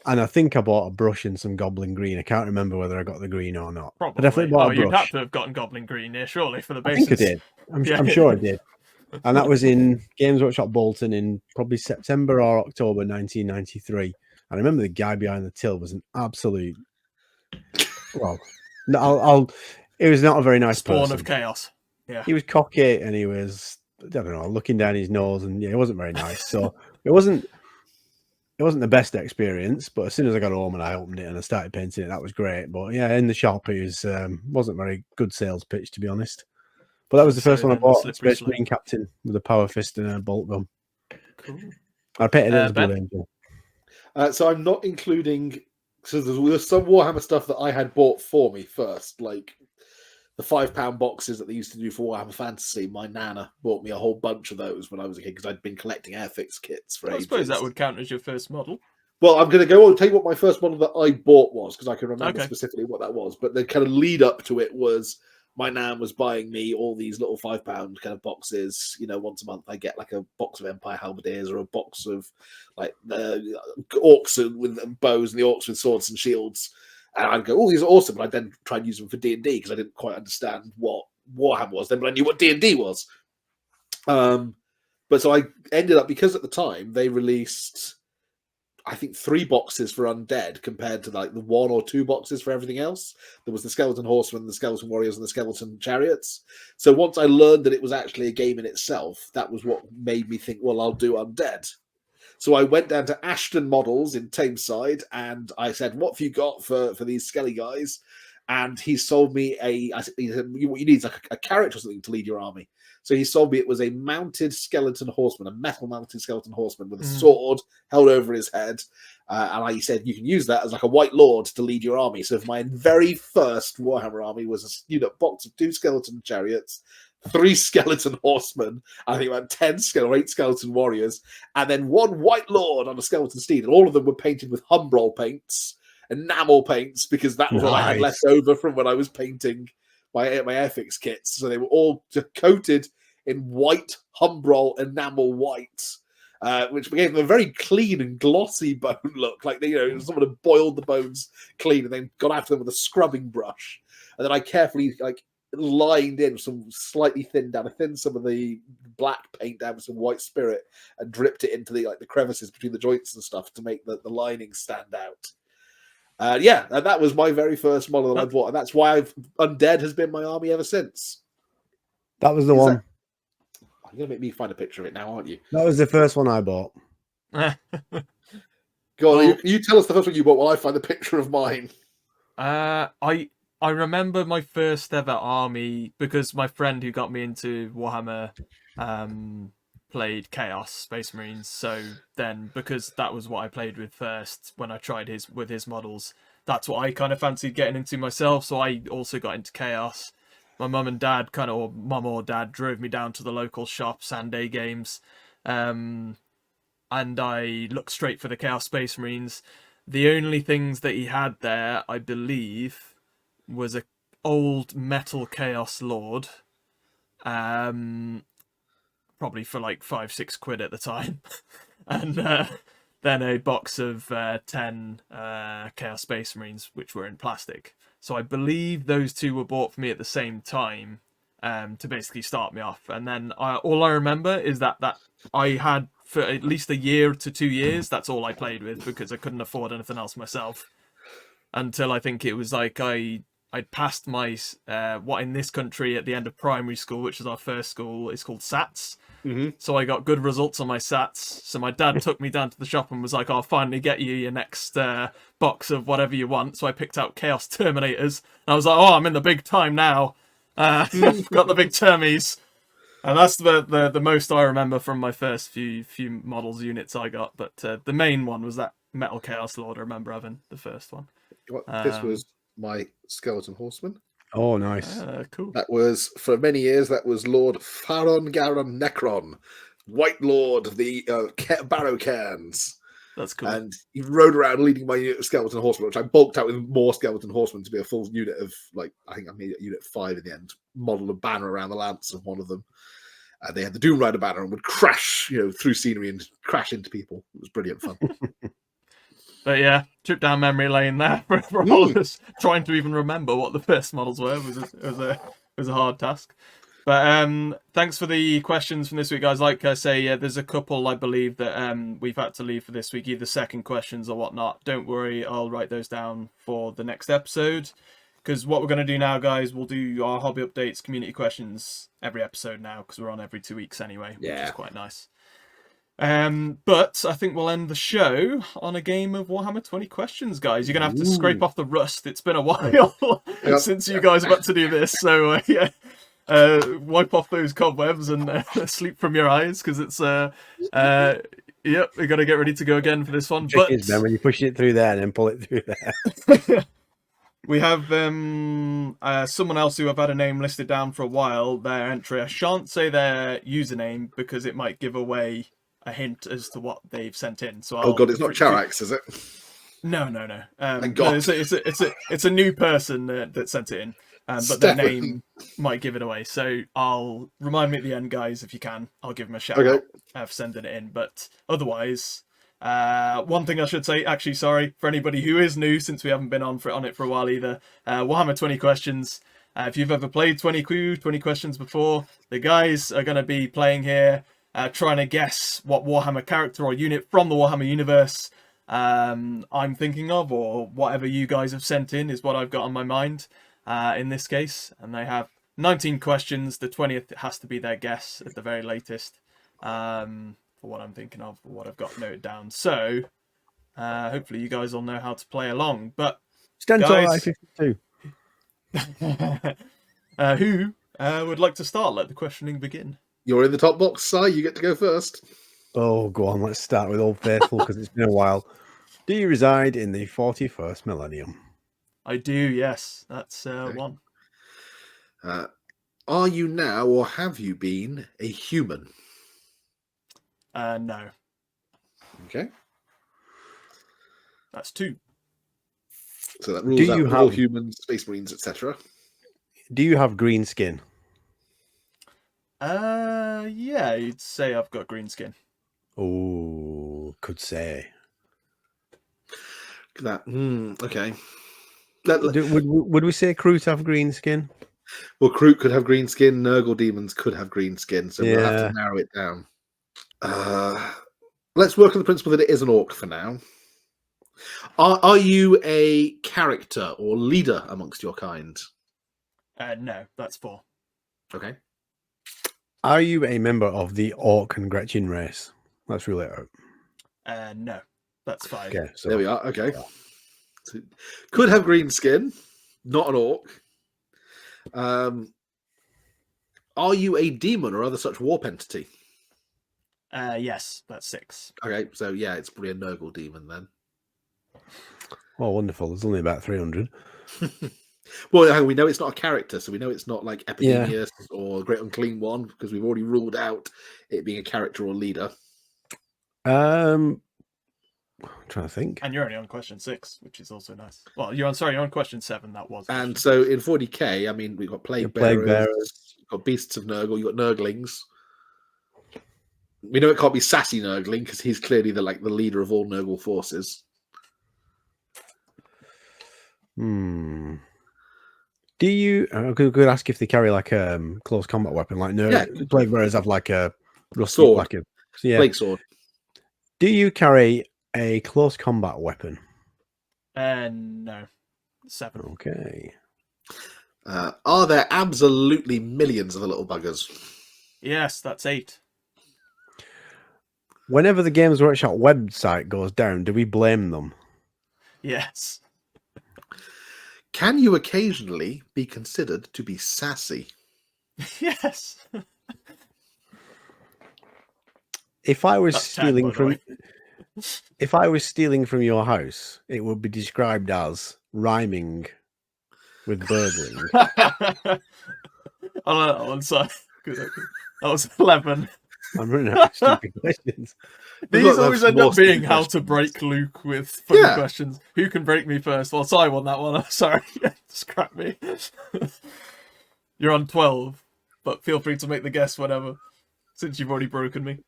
Speaker 3: And I think I bought a brush and some Goblin Green. I can't remember whether I got the green or not.
Speaker 1: Probably.
Speaker 3: I definitely bought a brush.
Speaker 1: You'd have to have gotten Goblin Green here, surely, for the basis.
Speaker 3: I think I did. I'm sure I did. And that was in Games Workshop Bolton in probably September or October 1993. I remember the guy behind the till was an absolute. Well, no, it was not a very nice
Speaker 1: spawn
Speaker 3: person.
Speaker 1: Of chaos. Yeah,
Speaker 3: he was cocky and he was, I don't know, looking down his nose, and yeah, it wasn't very nice. So it wasn't the best experience. But as soon as I got home and I opened it and I started painting it, that was great. But yeah, in the shop, it was wasn't very good sales pitch, to be honest. But that was the first one I bought. Space Marine Captain with a power fist and a bolt gun.
Speaker 1: Cool.
Speaker 3: I painted it as Blue Angel.
Speaker 2: So I'm not including. So there's some Warhammer stuff that I had bought for me first, like the £5 boxes that they used to do for Warhammer Fantasy. My nana bought me a whole bunch of those when I was a kid because I'd been collecting Airfix kits for ages.
Speaker 1: I suppose that would count as your first model.
Speaker 2: Well, I'm going to go on and tell you what my first model that I bought was, because I can remember specifically what that was. But the kind of lead up to it was my nan was buying me all these little £5 kind of boxes. You know, once a month I get like a box of Empire Halberdiers or a box of like the orcs with bows and the orcs with swords and shields. And I'd go, oh, these are awesome. But I'd then try and use them for D&D because I didn't quite understand what Warhammer was then, but I knew what D&D was. But so I ended up, because at the time they released, I think, 3 boxes for Undead compared to like the 1 or 2 boxes for everything else. There was the Skeleton Horsemen, the Skeleton Warriors, and the Skeleton Chariots. So once I learned that it was actually a game in itself, that was what made me think, well, I'll do Undead. So I went down to Ashton Models in Tameside and I said, what have you got for these skelly guys? And he sold me he said, what you need is like a character or something to lead your army. So he sold me, it was a mounted skeleton horseman, a metal mounted skeleton horseman with a sword held over his head. And he said, you can use that as like a white lord to lead your army. So my very first Warhammer army was a box of 2 skeleton chariots, 3 skeleton horsemen, I think about 10 or 8 skeleton warriors, and then 1 white lord on a skeleton steed. And all of them were painted with Humbrol paints, enamel paints, because that was what I had left over from when I was painting my Airfix kits. So they were all coated in white Humbrol enamel white, which gave them a very clean and glossy bone look. Like, someone had boiled the bones clean and then got after them with a scrubbing brush. And then I carefully lined in some slightly thinned down. I thinned some of the black paint down with some white spirit and dripped it into the crevices between the joints and stuff to make the lining stand out. And that was my very first model that I bought, and that's why Undead has been my army ever since.
Speaker 3: That was the one.
Speaker 2: You're gonna make me find a picture of it now, aren't you?
Speaker 3: That was the first one I bought.
Speaker 2: Go on, you tell us the first one you bought while I find a picture of mine.
Speaker 1: I remember my first ever army because my friend who got me into Warhammer played Chaos Space Marines. So then, because that was what I played with first when I tried his models, that's what I kind of fancied getting into myself. So I also got into Chaos. my mum and dad or mum or dad drove me down to the local shop, Sunday Games, and I looked straight for the Chaos Space Marines. The only things that he had there, I believe, was a old metal Chaos Lord, probably for like 5-6 quid at the time, and then a box of 10 Chaos Space Marines, which were in plastic. So I believe those two were bought for me at the same time, to basically start me off. And then all I remember is that I had, for at least a year to 2 years, that's all I played with, because I couldn't afford anything else myself. Until I think it was like I'd passed my what in this country at the end of primary school, which is our first school, is called SATs.
Speaker 2: Mm-hmm.
Speaker 1: So I got good results on my SATs. So my dad took me down to the shop and was like, "I'll finally get you your next box of whatever you want." So I picked out Chaos Terminators. And I was like, "Oh, I'm in the big time now. Got the big termies." And that's the most I remember from my first few models units I got. But the main one was that Metal Chaos Lord. I remember having the first one.
Speaker 2: This was my Skeleton Horseman.
Speaker 3: Oh, nice.
Speaker 1: Cool.
Speaker 2: That was, for many years, that was Lord Faron Garam Necron, White Lord of the Barrow Cairns.
Speaker 1: That's cool.
Speaker 2: And he rode around leading my unit of Skeleton Horsemen, which I bulked out with more Skeleton Horsemen to be a full unit of, like, I think I made it unit 5 in the end. Modeled a banner around the lance of one of them. They had the Doom Rider banner and would crash, through scenery and crash into people. It was brilliant fun.
Speaker 1: But yeah, trip down memory lane there for all of us. Trying to even remember what the first models were was a hard task. But thanks for the questions from this week, guys. Like I say, there's a couple I believe that we've had to leave for this week, either second questions or whatnot. Don't worry, I'll write those down for the next episode. Because what we're going to do now, guys, we'll do our hobby updates, community questions every episode now, because we're on every 2 weeks anyway, which is quite nice. But I think we'll end the show on a game of Warhammer 20 questions, guys. You're going to have to scrape off the rust. It's been a while since you guys about to do this. So, yeah, wipe off those cobwebs and sleep from your eyes, because it's, yep, we've got to get ready to go again for this one.
Speaker 3: But then when you push it through there and then pull it through there.
Speaker 1: We have someone else who I've had a name listed down for a while, their entry. I shan't say their username because it might give away a hint as to what they've sent in. So
Speaker 2: oh god, it's not Charax, is it?
Speaker 1: No.
Speaker 2: Thank God.
Speaker 1: No, it's a new person that sent it in, but their name might give it away. So I'll remind me at the end, guys, if you can. I'll give them a shout out for sending it in. But otherwise, one thing I should say, actually, sorry for anybody who is new, since we haven't been on it for a while either. Warhammer 20 questions. If you've ever played 20 questions before, the guys are going to be playing here. Trying to guess what Warhammer character or unit from the Warhammer universe I'm thinking of, or whatever you guys have sent in is what I've got on my mind in this case. And they have 19 questions. The 20th has to be their guess at the very latest, for what I'm thinking of, for what I've got noted down. So hopefully you guys all know how to play along. But guys,
Speaker 3: 52.
Speaker 1: Who would like to start? Let the questioning begin.
Speaker 2: You're in the top box, Si. You get to go first.
Speaker 3: Oh, go on. Let's start with Old Faithful because it's been a while. Do you reside in the 41st millennium?
Speaker 1: I do, yes. That's one.
Speaker 2: Are you now, or have you been, a human?
Speaker 1: No.
Speaker 2: Okay.
Speaker 1: That's 2.
Speaker 2: So that rules out all humans, space marines, etc.
Speaker 3: Do you have green skin?
Speaker 1: Yeah, you'd say I've got green skin.
Speaker 3: Oh, could say.
Speaker 2: That. Okay.
Speaker 3: Would we say Kroot have green skin?
Speaker 2: Well, Kroot could have green skin. Nurgle demons could have green skin. So we'll have to narrow it down. Let's work on the principle that it is an orc for now. Are you a character or leader amongst your kind?
Speaker 1: No, that's 4.
Speaker 2: Okay.
Speaker 3: Are you a member of the Orc and Gretchen race? Let's rule it out.
Speaker 1: No, that's 5.
Speaker 3: Okay, so
Speaker 2: there we are. Okay. So, could have green skin, not an orc. Are you a demon or other such warp entity?
Speaker 1: Yes, that's 6.
Speaker 2: Okay, so yeah, it's probably a Nurgle demon then.
Speaker 3: Oh, wonderful. There's only about 300.
Speaker 2: Well, we know it's not a character, so we know it's not like
Speaker 3: Yeah.
Speaker 2: Epidemius or Great Unclean One, because we've already ruled out it being a character or leader.
Speaker 3: I'm trying to think.
Speaker 1: And you're only on question 6, which is also nice. Well, you're on question 7. That was.
Speaker 2: And so in 40k, I mean, we've got Plague
Speaker 3: Plague
Speaker 2: Bearers,
Speaker 3: Bearers.
Speaker 2: you've got Beasts of Nurgle, you've got Nurglings. We know it can't be Sassy Nurgling because he's clearly the leader of all Nurgle forces.
Speaker 3: Do you? I could ask if they carry like a close combat weapon, like Plague Bearers have like a rusty,
Speaker 2: sword,
Speaker 3: like a
Speaker 2: Plague sword.
Speaker 3: Do you carry a close combat weapon?
Speaker 1: No, 7.
Speaker 3: Okay.
Speaker 2: Are there absolutely millions of the little buggers?
Speaker 1: Yes, that's 8.
Speaker 3: Whenever the Games Workshop website goes down, do we blame them?
Speaker 1: Yes.
Speaker 2: Can you occasionally be considered to be sassy?
Speaker 1: Yes.
Speaker 3: If I was
Speaker 1: That's
Speaker 3: stealing
Speaker 1: 10, by the way.
Speaker 3: if I was stealing from your house, it would be described as rhyming with burgling.
Speaker 1: I like that one, so good. That was 11.
Speaker 3: I'm running out of stupid questions.
Speaker 1: These always end up being
Speaker 2: stupid
Speaker 1: how to
Speaker 2: questions.
Speaker 1: break Luke with funny
Speaker 2: Yeah.
Speaker 1: questions. Who can break me first? Well, Si won that one. I'm sorry. Scrap me. You're on 12, but feel free to make the guess whenever, since you've already broken me.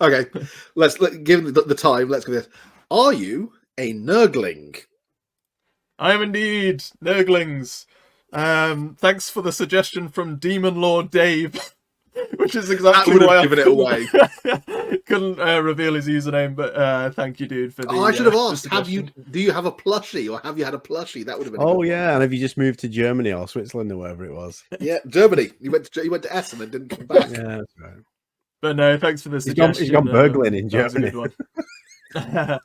Speaker 2: Okay, let's give the time. Let's go this. Are you a Nurgling?
Speaker 1: I am indeed. Nurglings. Thanks for the suggestion from Demon Lord Dave, which is exactly
Speaker 2: That would
Speaker 1: why
Speaker 2: have given it away.
Speaker 1: couldn't reveal his username, but thank you, dude, for the.
Speaker 2: I should have asked.
Speaker 1: suggestion.
Speaker 2: Do you have a plushie, or have you had a plushie? That would have been.
Speaker 3: Oh yeah, and have you just moved to Germany or Switzerland or wherever it was?
Speaker 2: Yeah, Germany. You went to Essen and didn't come back.
Speaker 3: Yeah, that's right.
Speaker 1: But no, thanks for the suggestion.
Speaker 3: He's gone burgling in
Speaker 1: that was a
Speaker 3: Germany.
Speaker 1: good one.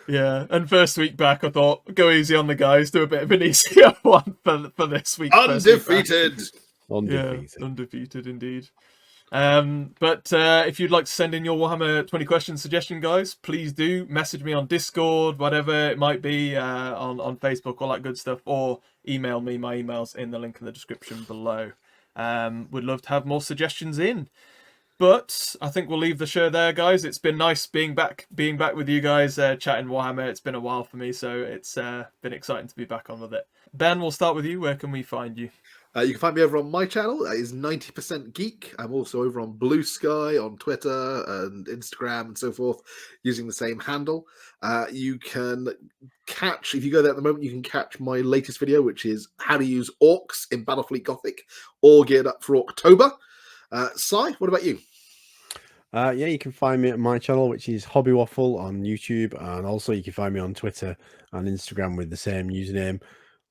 Speaker 1: Yeah, and first week back, I thought go easy on the guys, do a bit of an easier one for this week.
Speaker 2: Undefeated.
Speaker 3: Undefeated.
Speaker 1: Yeah, undefeated indeed. But if you'd like to send in your Warhammer 20 question suggestion, guys, please do message me on Discord, whatever it might be, on Facebook, all that good stuff, or email me. My email's in the link in the description below. Would love to have more suggestions in. But I think we'll leave the show there, guys. It's been nice being back with you guys, chatting Warhammer. It's been a while for me, so it's been exciting to be back on with it. Ben, we'll start with you. Where can we find you?
Speaker 2: You can find me over on my channel. That is 90% Geek. I'm also over on Blue Sky, on Twitter and Instagram and so forth, using the same handle. You can catch, if you go there at the moment, you can catch my latest video, which is how to use orcs in Battlefleet Gothic, all geared up for October. Si, what about you?
Speaker 3: Yeah, you can find me at my channel, which is Hobby Waffle on YouTube, and also you can find me on Twitter and Instagram with the same username.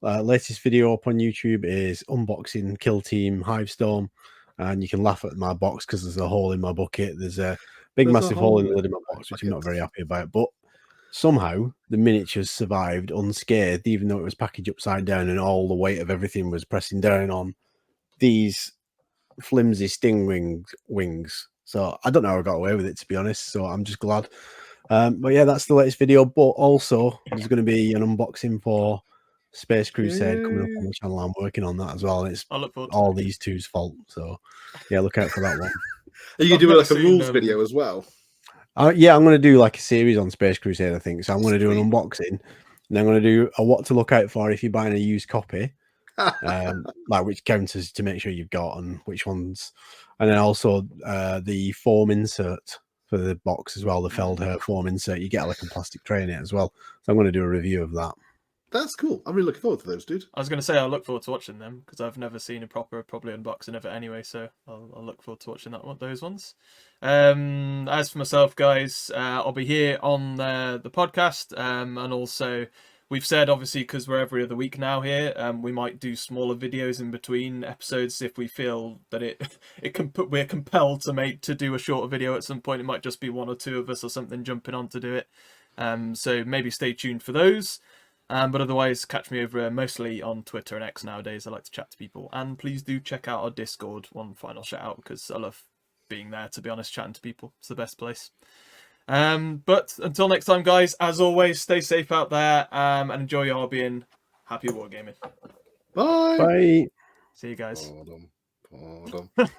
Speaker 3: Latest video up on YouTube is unboxing Kill Team Hivestorm, and you can laugh at my box because there's a hole in my bucket. There's a massive hole in the lid of my box, which I'm not very happy about. But somehow the miniatures survived unscathed, even though it was packaged upside down and all the weight of everything was pressing down on these flimsy sting wings. So I don't know how I got away with it, to be honest. So I'm just glad. But yeah, that's the latest video. But also, there's going to be an unboxing for Space Crusade coming up on the channel. I'm working on that as well. And it's
Speaker 1: I look forward to
Speaker 3: all these two's fault. So yeah, look out for that one.
Speaker 2: Are you doing like a rules video as well?
Speaker 3: Yeah, I'm going to do like a series on Space Crusade, I think. So I'm going to do an unboxing, and I'm going to do a what to look out for if you're buying a used copy. Like which counters to make sure you've got and which ones, and then also the foam insert for the box as well, the Feldherr foam insert. You get like a plastic tray in it as well, so I'm going to do a review of that.
Speaker 2: That's cool. I'm really looking forward to those, dude.
Speaker 1: I was going to say I look forward to watching them because I've never seen a proper probably unboxing of it anyway, so I'll look forward to watching those ones. As for myself, guys, I'll be here on the podcast, and also we've said, obviously, because we're every other week now here, we might do smaller videos in between episodes if we feel that we're compelled to do a shorter video at some point. It might just be one or two of us or something jumping on to do it. So maybe stay tuned for those. But otherwise, catch me over mostly on Twitter and X nowadays. I like to chat to people. And please do check out our Discord. One final shout out because I love being there, to be honest, chatting to people. It's the best place. But until next time, guys, as always, stay safe out there and enjoy your hobbying. happy wargaming.
Speaker 2: Bye.
Speaker 3: Bye.
Speaker 1: See you guys.
Speaker 2: Pardon.